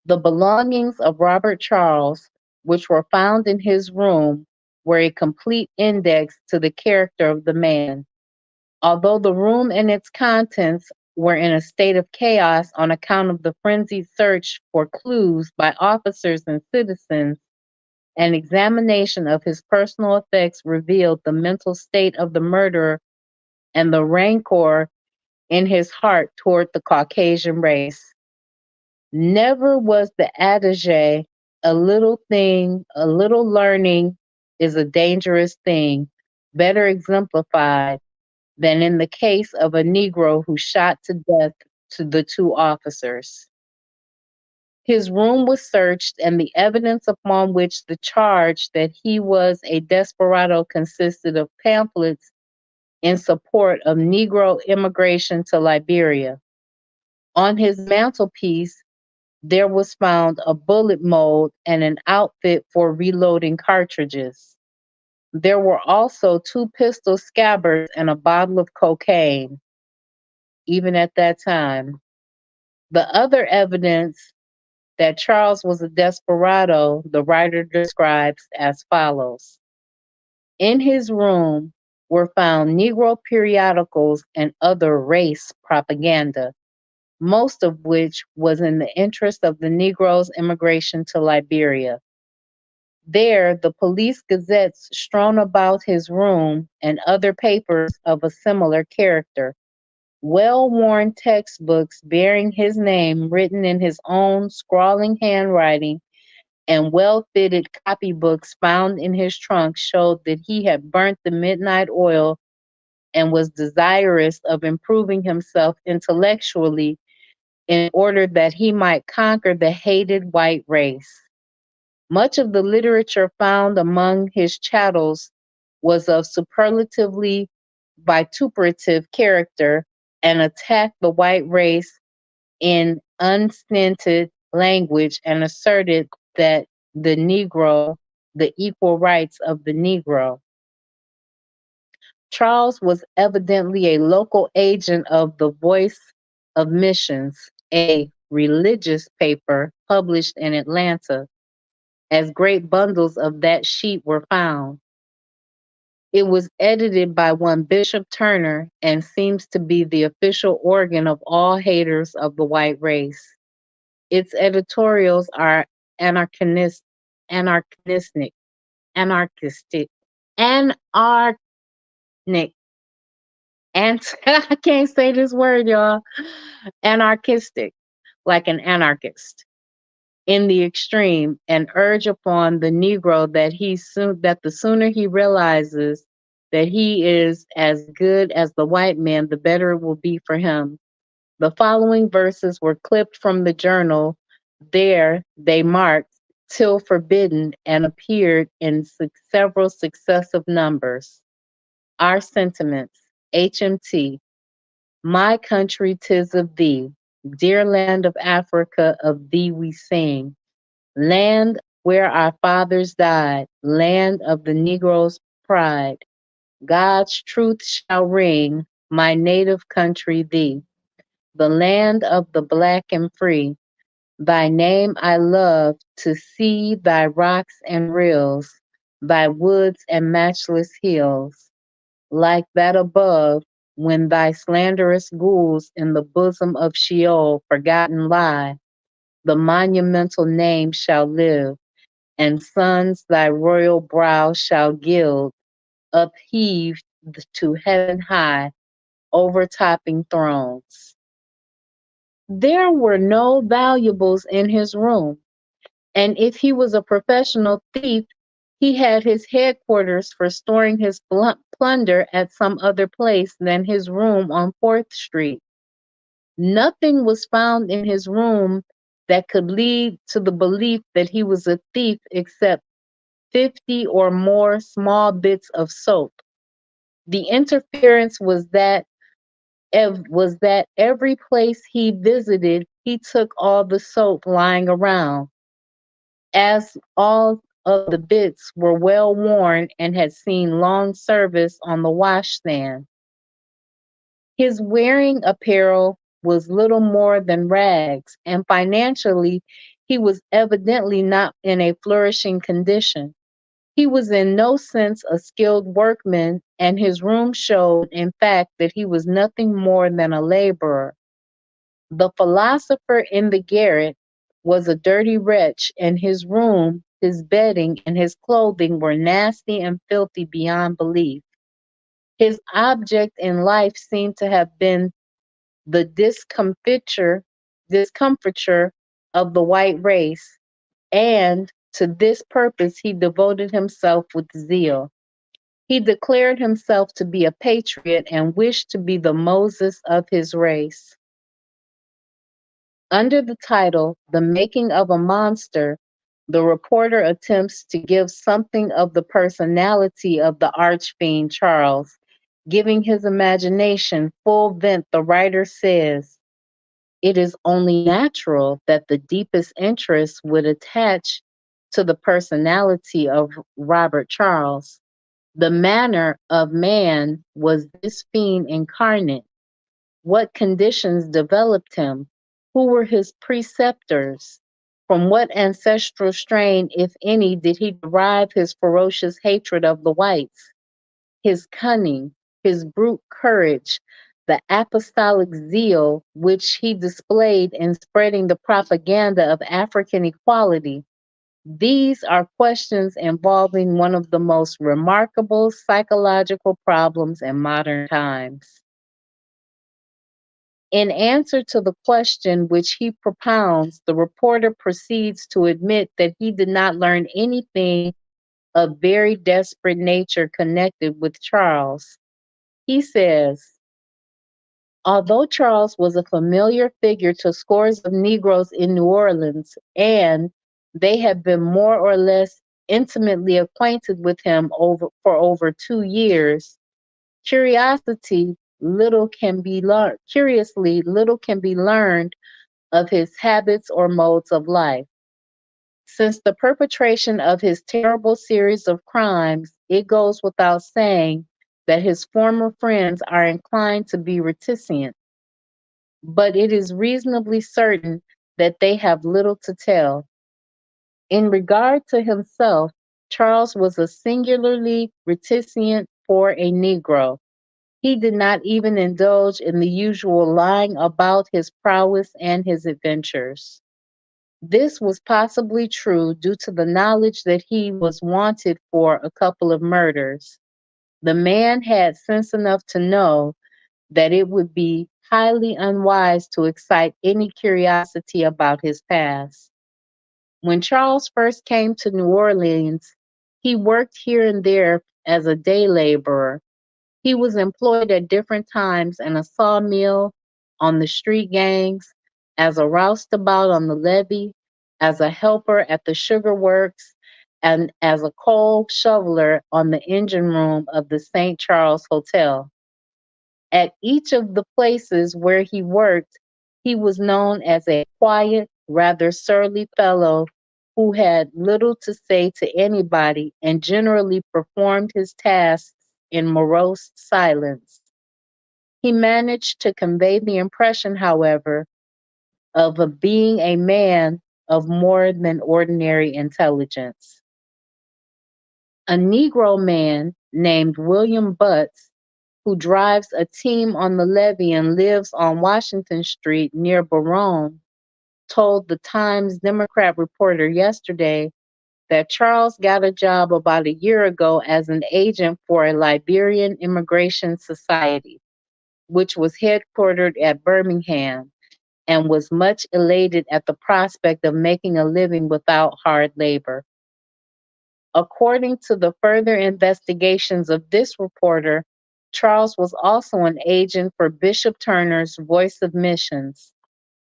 the belongings of Robert Charles, which were found in his room, were a complete index to the character of the man. Although the room and its contents were in a state of chaos on account of the frenzied search for clues by officers and citizens, an examination of his personal effects revealed the mental state of the murderer and the rancor in his heart toward the Caucasian race. Never was the adage, a little learning is a dangerous thing, better exemplified than in the case of a Negro who shot to death to the two officers. His room was searched, and the evidence upon which the charge that he was a desperado consisted of pamphlets in support of Negro immigration to Liberia. On his mantelpiece, there was found a bullet mold and an outfit for reloading cartridges. There were also 2 pistol scabbards and a bottle of cocaine, even at that time. The other evidence that Charles was a desperado, the writer describes as follows. In his room were found Negro periodicals and other race propaganda, most of which was in the interest of the Negroes' immigration to Liberia. There, the police gazettes strewn about his room and other papers of a similar character, well-worn textbooks bearing his name written in his own scrawling handwriting, and well-fitted copybooks found in his trunk showed that he had burnt the midnight oil and was desirous of improving himself intellectually in order that he might conquer the hated white race. Much of the literature found among his chattels was of superlatively vituperative character and attacked the white race in unstinted language and asserted that the equal rights of the Negro. Charles was evidently a local agent of the Voice of Missions, a religious paper published in Atlanta, as great bundles of that sheet were found. It was edited by one Bishop Turner and seems to be the official organ of all haters of the white race. Its editorials are anarchistic, anarchistic, anarchic, and I can't say this word, y'all. Anarchistic, like an anarchist in the extreme, and urge upon the Negro that the sooner he realizes that he is as good as the white man, the better it will be for him. The following verses were clipped from the journal. There they marked till forbidden and appeared in several successive numbers. Our sentiments, HMT. My country, 'tis of thee. Dear land of Africa, of thee we sing. Land where our fathers died, land of the Negro's pride. God's truth shall ring, my native country thee. The land of the black and free. Thy name I love to see, thy rocks and rills, thy woods and matchless hills. Like that above, when thy slanderous ghouls in the bosom of Sheol forgotten lie, the monumental name shall live, and suns thy royal brow shall gild, upheaved to heaven high, overtopping thrones. There were no valuables in his room, and if he was a professional thief, He had his headquarters for storing his plunder at some other place than his room on 4th Street. Nothing was found in his room that could lead to the belief that he was a thief except 50 or more small bits of soap. The interference was that every place he visited, he took all the soap lying around, as all of the bits were well worn and had seen long service on the washstand. His wearing apparel was little more than rags, and financially, he was evidently not in a flourishing condition. He was in no sense a skilled workman, and his room showed, in fact, that he was nothing more than a laborer. The philosopher in the garret was a dirty wretch, and his room, his bedding, and his clothing were nasty and filthy beyond belief. His object in life seemed to have been the discomfiture of the white race, and to this purpose he devoted himself with zeal. He declared himself to be a patriot and wished to be the Moses of his race. Under the title, The Making of a Monster, the reporter attempts to give something of the personality of the archfiend Charles. Giving his imagination full vent, the writer says, "It is only natural that the deepest interest would attach to the personality of Robert Charles. The manner of man was this fiend incarnate. What conditions developed him? Who were his preceptors? From what ancestral strain, if any, did he derive his ferocious hatred of the whites, his cunning, his brute courage, the apostolic zeal which he displayed in spreading the propaganda of African equality? These are questions involving one of the most remarkable psychological problems in modern times." In answer to the question which he propounds, the reporter proceeds to admit that he did not learn anything of very desperate nature connected with Charles. He says, "Although Charles was a familiar figure to scores of Negroes in New Orleans, and they have been more or less intimately acquainted with him for over 2 years, curiously little can be learned of his habits or modes of life. Since the perpetration of his terrible series of crimes, it goes without saying that his former friends are inclined to be reticent, but it is reasonably certain that they have little to tell. In regard to himself, Charles was a singularly reticent for a Negro. He did not even indulge in the usual lying about his prowess and his adventures. This was possibly true due to the knowledge that he was wanted for a couple of murders. The man had sense enough to know that it would be highly unwise to excite any curiosity about his past. When Charles first came to New Orleans, he worked here and there as a day laborer. He was employed at different times in a sawmill, on the street gangs, as a roustabout on the levee, as a helper at the sugar works, and as a coal shoveler on the engine room of the St. Charles Hotel. At each of the places where he worked, he was known as a quiet, rather surly fellow who had little to say to anybody and generally performed his tasks in morose silence. He managed to convey the impression, however, of being a man of more than ordinary intelligence. A Negro man named William Butts, who drives a team on the levee and lives on Washington Street near Baronne, told the Times Democrat reporter yesterday that Charles got a job about a year ago as an agent for a Liberian Immigration Society, which was headquartered at Birmingham, and was much elated at the prospect of making a living without hard labor. According to the further investigations of this reporter, Charles was also an agent for Bishop Turner's Voice of Missions,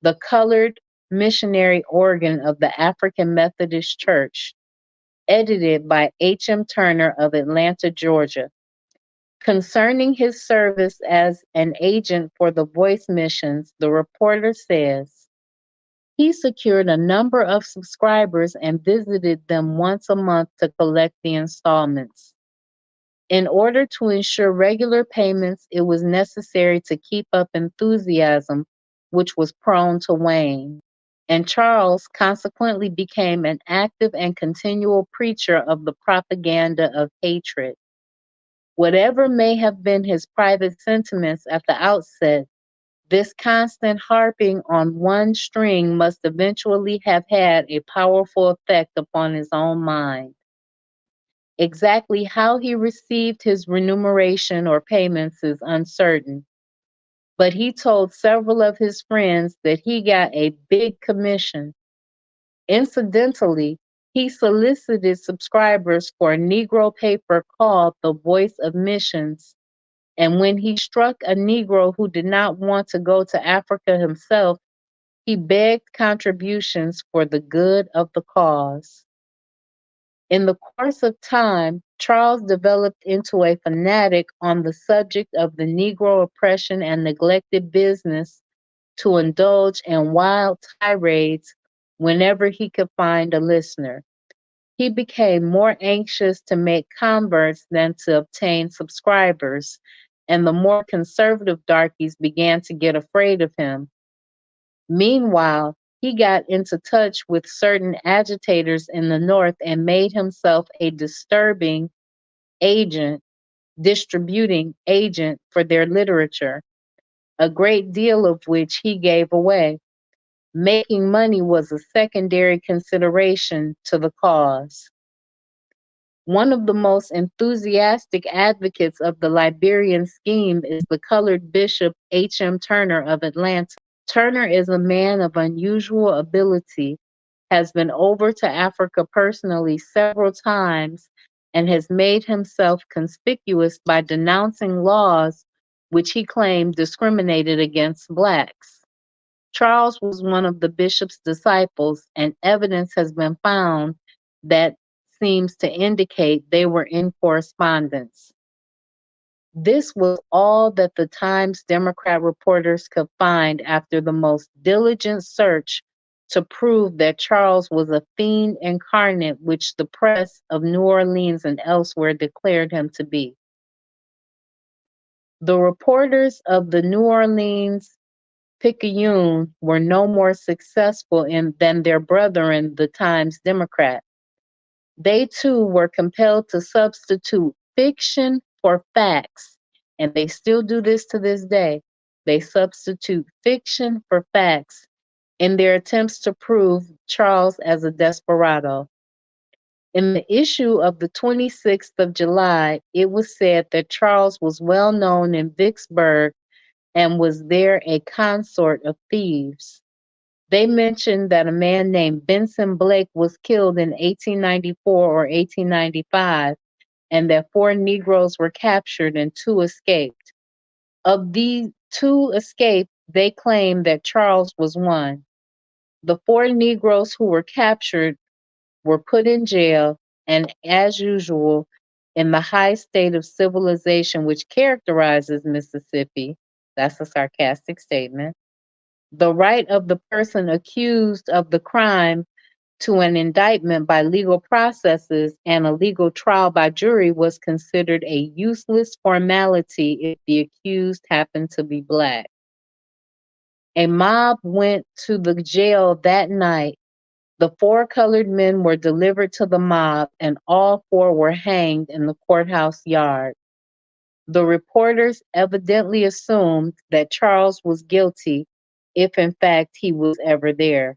the colored missionary organ of the African Methodist Church, edited by H.M. Turner of Atlanta, Georgia. Concerning his service as an agent for the Voice Missions, the reporter says, he secured a number of subscribers and visited them once a month to collect the installments. In order to ensure regular payments, it was necessary to keep up enthusiasm, which was prone to wane. And Charles consequently became an active and continual preacher of the propaganda of hatred. Whatever may have been his private sentiments at the outset, this constant harping on one string must eventually have had a powerful effect upon his own mind. Exactly how he received his remuneration or payments is uncertain, but he told several of his friends that he got a big commission. Incidentally, he solicited subscribers for a Negro paper called The Voice of Missions, and when he struck a Negro who did not want to go to Africa himself, he begged contributions for the good of the cause. In the course of time, Charles developed into a fanatic on the subject of the Negro oppression and neglected business to indulge in wild tirades whenever he could find a listener. He became more anxious to make converts than to obtain subscribers, and the more conservative darkies began to get afraid of him. Meanwhile, he got into touch with certain agitators in the North and made himself a distributing agent for their literature, a great deal of which he gave away. Making money was a secondary consideration to the cause. One of the most enthusiastic advocates of the Liberian scheme is the colored Bishop H.M. Turner of Atlanta. Turner is a man of unusual ability, has been over to Africa personally several times, and has made himself conspicuous by denouncing laws which he claimed discriminated against blacks. Charles was one of the bishop's disciples, and evidence has been found that seems to indicate they were in correspondence. This was all that the Times Democrat reporters could find after the most diligent search to prove that Charles was a fiend incarnate, which the press of New Orleans and elsewhere declared him to be. The reporters of the New Orleans Picayune were no more successful than their brethren, the Times Democrat. They too were compelled to substitute fiction for facts, and they still do this to this day. They substitute fiction for facts in their attempts to prove Charles as a desperado. In the issue of the 26th of July, it was said that Charles was well known in Vicksburg and was there a consort of thieves. They mentioned that a man named Benson Blake was killed in 1894 or 1895, and that 4 Negroes were captured and 2 escaped. Of these 2 escaped, they claimed that Charles was one. The 4 Negroes who were captured were put in jail, and as usual, in the high state of civilization which characterizes Mississippi, that's a sarcastic statement, the right of the person accused of the crime to an indictment by legal processes and a legal trial by jury was considered a useless formality if the accused happened to be black. A mob went to the jail that night. The 4 colored men were delivered to the mob, and all 4 were hanged in the courthouse yard. The reporters evidently assumed that Charles was guilty, if in fact he was ever there.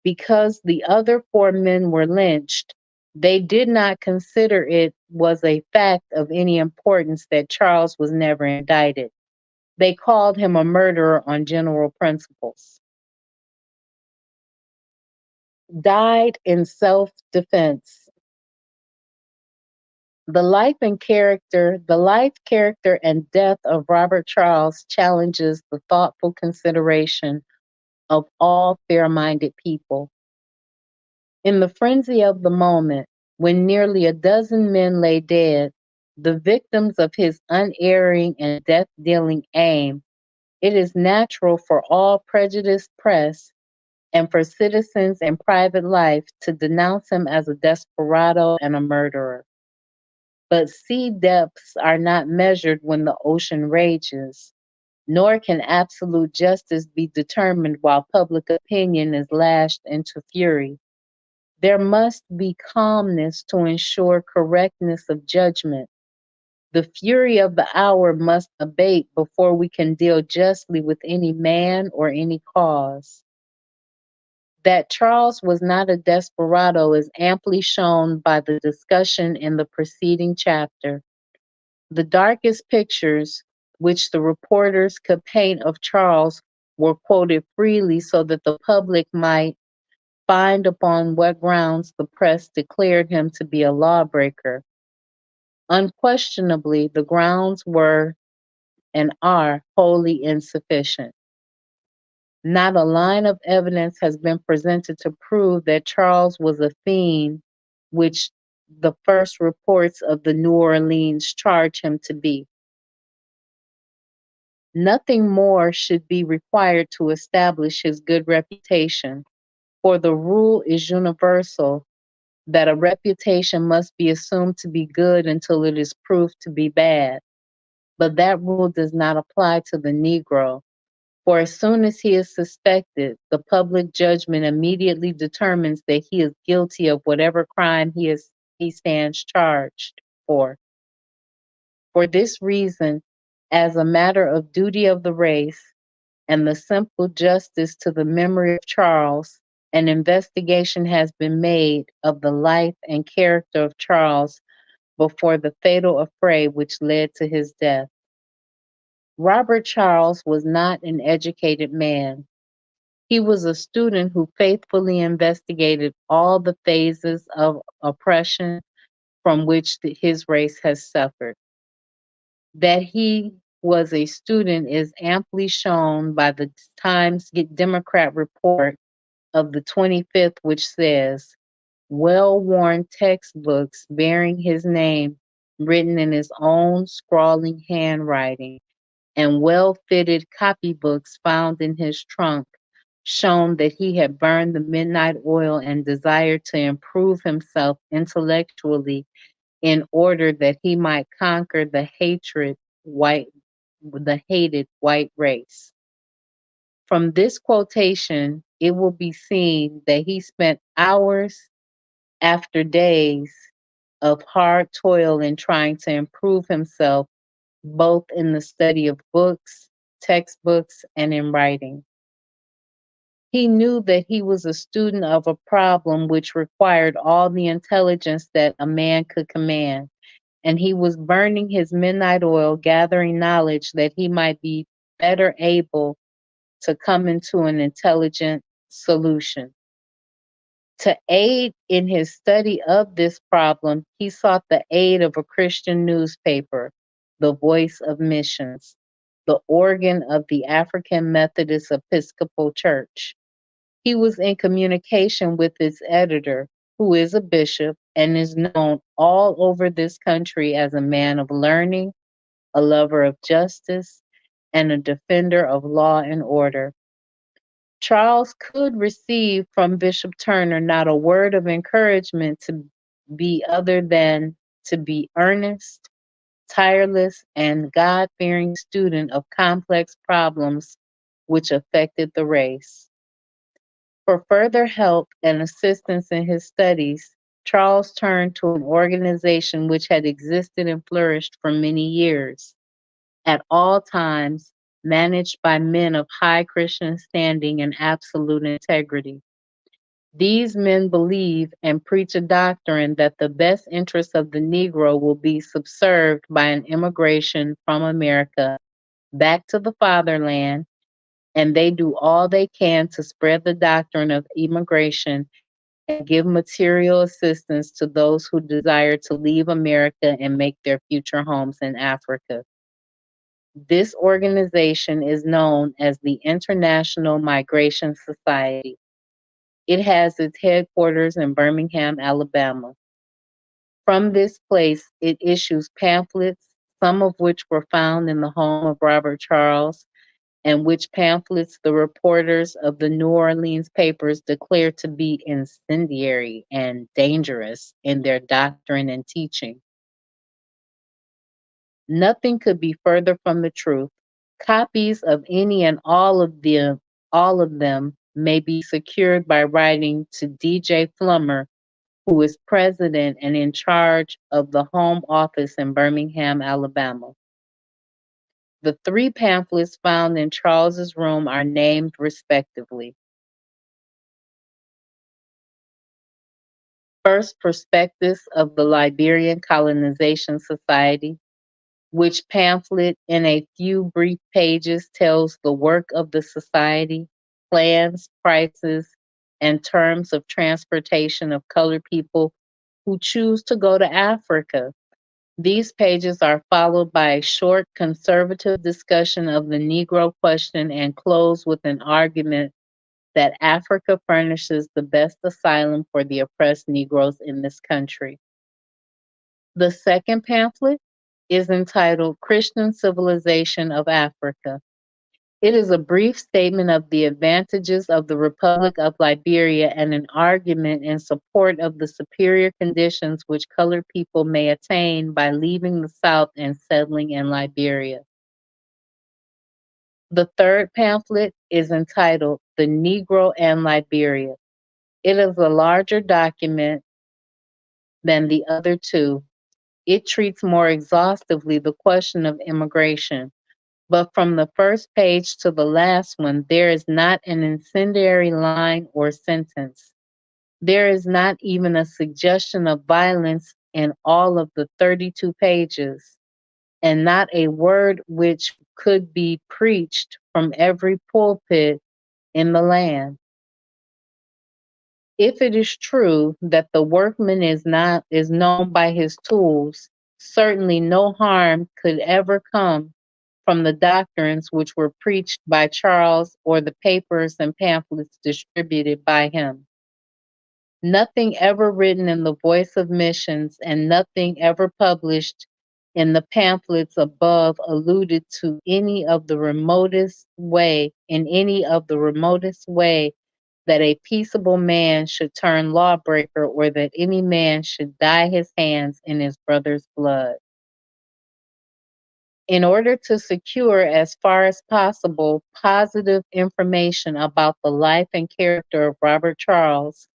Because the other 4 men were lynched, they did not consider it was a fact of any importance that Charles was never indicted. They called him a murderer on general principles. Died in self-defense. The life, character, and death of Robert Charles challenges the thoughtful consideration of all fair-minded people. In the frenzy of the moment, when nearly a dozen men lay dead, the victims of his unerring and death-dealing aim, it is natural for all prejudiced press and for citizens in private life to denounce him as a desperado and a murderer. But sea depths are not measured when the ocean rages, nor can absolute justice be determined while public opinion is lashed into fury. There must be calmness to ensure correctness of judgment. The fury of the hour must abate before we can deal justly with any man or any cause. That Charles was not a desperado is amply shown by the discussion in the preceding chapter. The darkest pictures which the reporters could paint of Charles were quoted freely so that the public might find upon what grounds the press declared him to be a lawbreaker. Unquestionably, the grounds were and are wholly insufficient. Not a line of evidence has been presented to prove that Charles was a fiend, which the first reports of the New Orleans charge him to be. Nothing more should be required to establish his good reputation, for the rule is universal that a reputation must be assumed to be good until it is proved to be bad. But that rule does not apply to the Negro, for as soon as he is suspected, the public judgment immediately determines that he is guilty of whatever crime he stands charged for. For this reason, as a matter of duty of the race and the simple justice to the memory of Charles, an investigation has been made of the life and character of Charles before the fatal affray which led to his death. Robert Charles was not an educated man. He was a student who faithfully investigated all the phases of oppression from which his race has suffered. That he was a student is amply shown by the Times Democrat report of the 25th, which says, well-worn textbooks bearing his name written in his own scrawling handwriting and well-fitted copybooks found in his trunk shown that he had burned the midnight oil and desired to improve himself intellectually in order that he might conquer the hated white race. From this quotation, it will be seen that he spent hours after days of hard toil in trying to improve himself, both in the study of books, textbooks, and in writing. He knew that he was a student of a problem which required all the intelligence that a man could command, and he was burning his midnight oil, gathering knowledge that he might be better able to come into an intelligent solution. To aid in his study of this problem, he sought the aid of a Christian newspaper, the Voice of Missions, the organ of the African Methodist Episcopal Church. He was in communication with its editor, who is a bishop and is known all over this country as a man of learning, a lover of justice, and a defender of law and order. Charles could receive from Bishop Turner not a word of encouragement to be other than to be earnest, tireless, and God-fearing student of complex problems which affected the race. For further help and assistance in his studies, Charles turned to an organization which had existed and flourished for many years, at all times managed by men of high Christian standing and absolute integrity. These men believe and preach a doctrine that the best interests of the Negro will be subserved by an immigration from America back to the fatherland, and they do all they can to spread the doctrine of immigration and give material assistance to those who desire to leave America and make their future homes in Africa. This organization is known as the International Migration Society. It has its headquarters in Birmingham, Alabama. From this place, it issues pamphlets, some of which were found in the home of Robert Charles, and which pamphlets the reporters of the New Orleans papers declared to be incendiary and dangerous in their doctrine and teaching. Nothing could be further from the truth. Copies of any and all of them may be secured by writing to DJ Flummer, who is president and in charge of the Home Office in Birmingham, Alabama. The three pamphlets found in Charles's room are named respectively. First, Prospectus of the Liberian Colonization Society, which pamphlet in a few brief pages tells the work of the society, plans, prices, and terms of transportation of colored people who choose to go to Africa. These pages are followed by a short conservative discussion of the Negro question and close with an argument that Africa furnishes the best asylum for the oppressed Negroes in this country. The second pamphlet is entitled Christian Civilization of Africa. It is a brief statement of the advantages of the Republic of Liberia and an argument in support of the superior conditions which colored people may attain by leaving the South and settling in Liberia. The third pamphlet is entitled The Negro and Liberia. It is a larger document than the other two. It treats more exhaustively the question of immigration. But from the first page to the last one, there is not an incendiary line or sentence. There is not even a suggestion of violence in all of the 32 pages, and not a word which could be preached from every pulpit in the land. If it is true that the workman is known by his tools, certainly no harm could ever come from the doctrines which were preached by Charles or the papers and pamphlets distributed by him. Nothing ever written in the Voice of Missions and nothing ever published in the pamphlets above alluded to any of the remotest way that a peaceable man should turn lawbreaker or that any man should dye his hands in his brother's blood. In order to secure, as far as possible, positive information about the life and character of Robert Charles,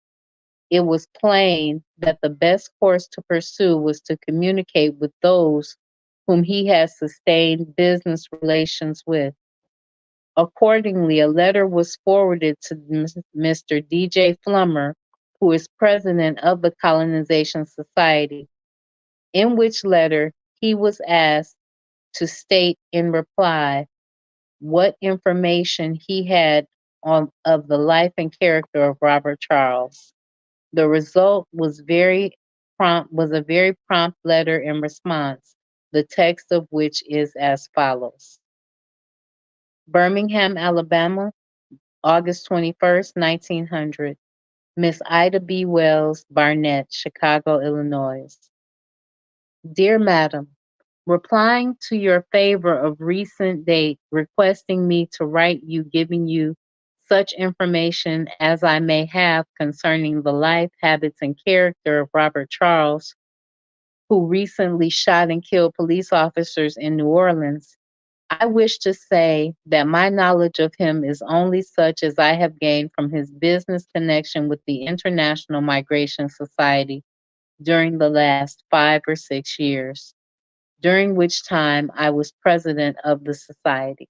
it was plain that the best course to pursue was to communicate with those whom he had sustained business relations with. Accordingly, a letter was forwarded to Mr. D.J. Flummer, who is president of the Colonization Society, in which letter he was asked to state in reply what information he had of the life and character of Robert Charles. The result was a very prompt letter in response, the text of which is as follows. Birmingham, Alabama, August 21st, 1900. Miss Ida B. Wells Barnett, Chicago, Illinois. Dear Madam, replying to your favor of recent date, requesting me to write you giving you such information as I may have concerning the life, habits, and character of Robert Charles, who recently shot and killed police officers in New Orleans, I wish to say that my knowledge of him is only such as I have gained from his business connection with the International Migration Society during the last 5 or 6 years, during which time I was president of the society.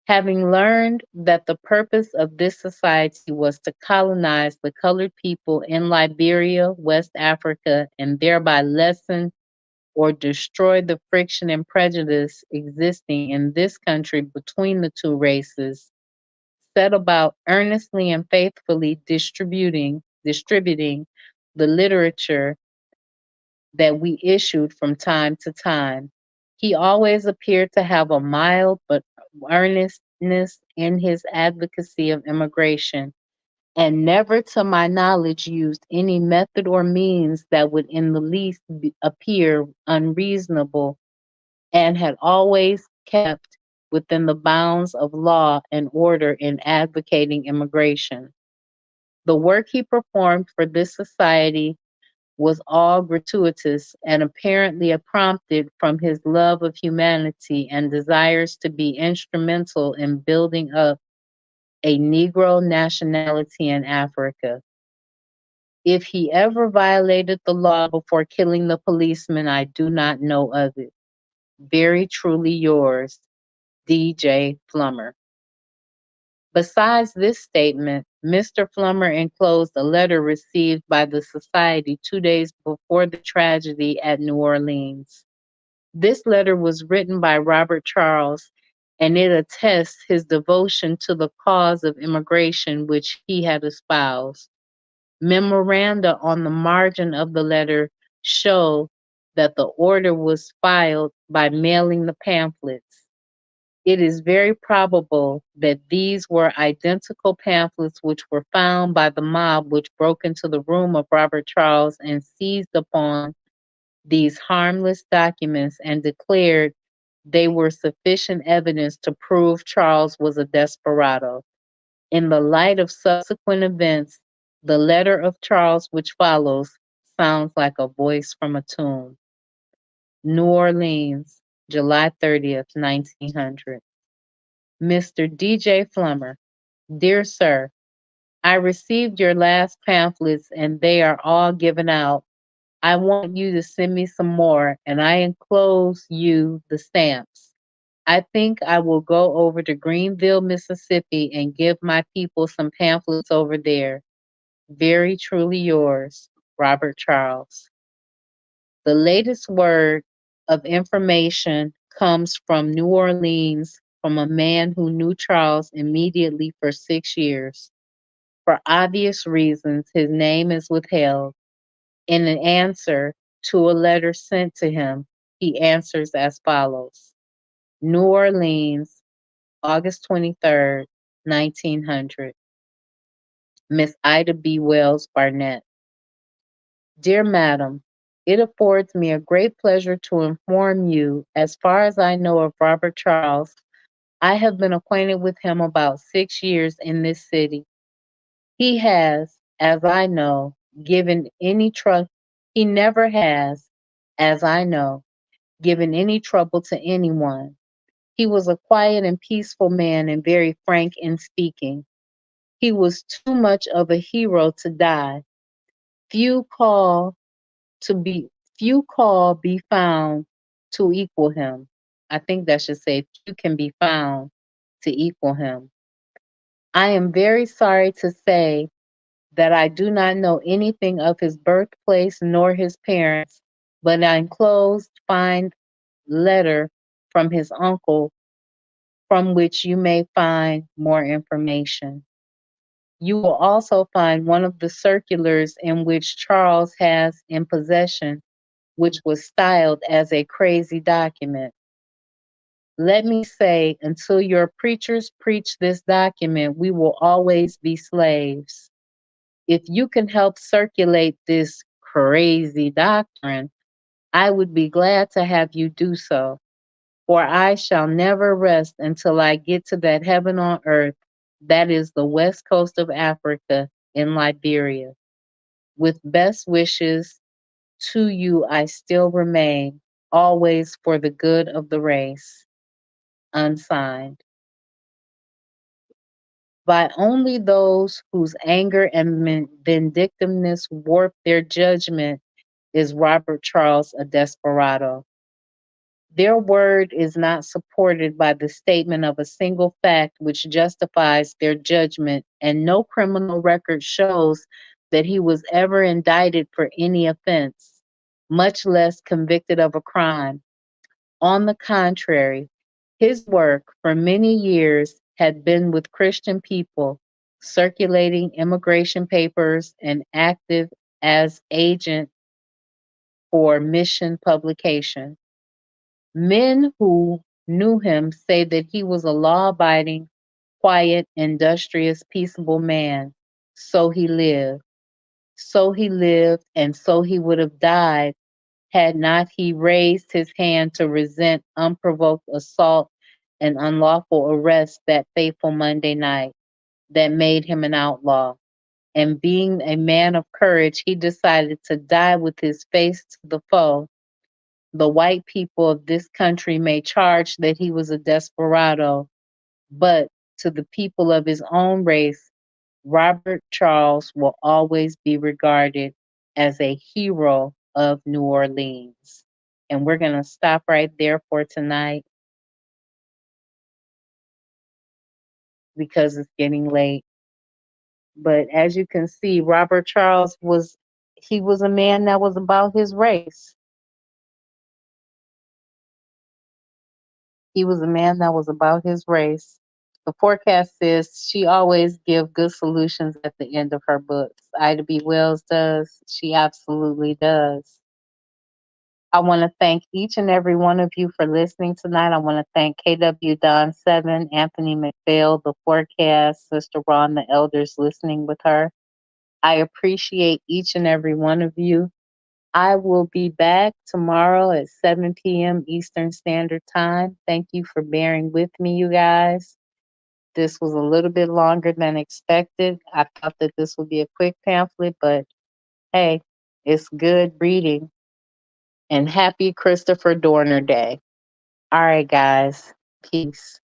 Having learned that the purpose of this society was to colonize the colored people in Liberia, West Africa, and thereby lessen or destroy the friction and prejudice existing in this country between the two races, set about earnestly and faithfully distributing distributing the literature that we issued from time to time. He always appeared to have a mild but earnestness in his advocacy of immigration, and never, to my knowledge, used any method or means that would in the least appear unreasonable, and had always kept within the bounds of law and order in advocating immigration. The work he performed for this society was all gratuitous and apparently prompted from his love of humanity and desires to be instrumental in building up a Negro nationality in Africa. If he ever violated the law before killing the policeman, I do not know of it. Very truly yours, D.J. Flummer. Besides this statement, Mr. Flummer enclosed a letter received by the Society 2 days before the tragedy at New Orleans. This letter was written by Robert Charles, and it attests his devotion to the cause of immigration which he had espoused. Memoranda on the margin of the letter show that the order was filed by mailing the pamphlets. It is very probable that these were identical pamphlets which were found by the mob which broke into the room of Robert Charles and seized upon these harmless documents and declared they were sufficient evidence to prove Charles was a desperado. In the light of subsequent events, the letter of Charles which follows sounds like a voice from a tomb. New Orleans, July 30th, 1900. Mr. D.J. Flummer, dear sir, I received your last pamphlets and they are all given out. I want you to send me some more, and I enclose you the stamps. I think I will go over to Greenville, Mississippi, and give my people some pamphlets over there. Very truly yours, Robert Charles. The latest word of information comes from New Orleans from a man who knew Charles immediately for 6 years. For obvious reasons, his name is withheld. In an answer to a letter sent to him, he answers as follows. New Orleans, August 23rd, 1900. Miss Ida B. Wells Barnett. Dear Madam, it affords me a great pleasure to inform you, as far as I know of Robert Charles, I have been acquainted with him about 6 years in this city. He has, as I know, given any trust. He never has, as I know, given any trouble to anyone. He was a quiet and peaceful man and very frank in speaking. He was too much of a hero to die. Few call be found to equal him. I think that should say few can be found to equal him. I am very sorry to say that I do not know anything of his birthplace nor his parents, but I enclosed find letter from his uncle from which you may find more information. You will also find one of the circulars in which Charles has in possession, which was styled as a crazy document. Let me say, until your preachers preach this document, we will always be slaves. If you can help circulate this crazy doctrine, I would be glad to have you do so, for I shall never rest until I get to that heaven on earth that is the west coast of Africa in Liberia. With best wishes to you, I still remain, always for the good of the race. Unsigned. By only those whose anger and vindictiveness warp their judgment is Robert Charles a desperado. Their word is not supported by the statement of a single fact which justifies their judgment, and no criminal record shows that he was ever indicted for any offense, much less convicted of a crime. On the contrary, his work for many years had been with Christian people, circulating immigration papers, and active as agent for Mission Publication. Men who knew him say that he was a law abiding, quiet, industrious, peaceable man. So he lived. So he lived, and so he would have died had not he raised his hand to resent unprovoked assault and unlawful arrest that fateful Monday night that made him an outlaw. And being a man of courage, he decided to die with his face to the foe. The white people of this country may charge that he was a desperado, but to the people of his own race, Robert Charles will always be regarded as a hero of New Orleans. And we're going to stop right there for tonight because it's getting late. But as you can see, Robert Charles was a man that was about his race. He was a man that was about his race. The forecast says she always give good solutions at the end of her books. Ida B. Wells does. She absolutely does. I want to thank each and every one of you for listening tonight. I want to thank KW Don 7, Anthony McPhail, The Forecast, Sister Ron, the elders listening with her. I appreciate each and every one of you. I will be back tomorrow at 7 p.m. Eastern Standard Time. Thank you for bearing with me, you guys. This was a little bit longer than expected. I thought that this would be a quick pamphlet, but hey, it's good reading. And happy Christopher Dorner Day. All right, guys. Peace.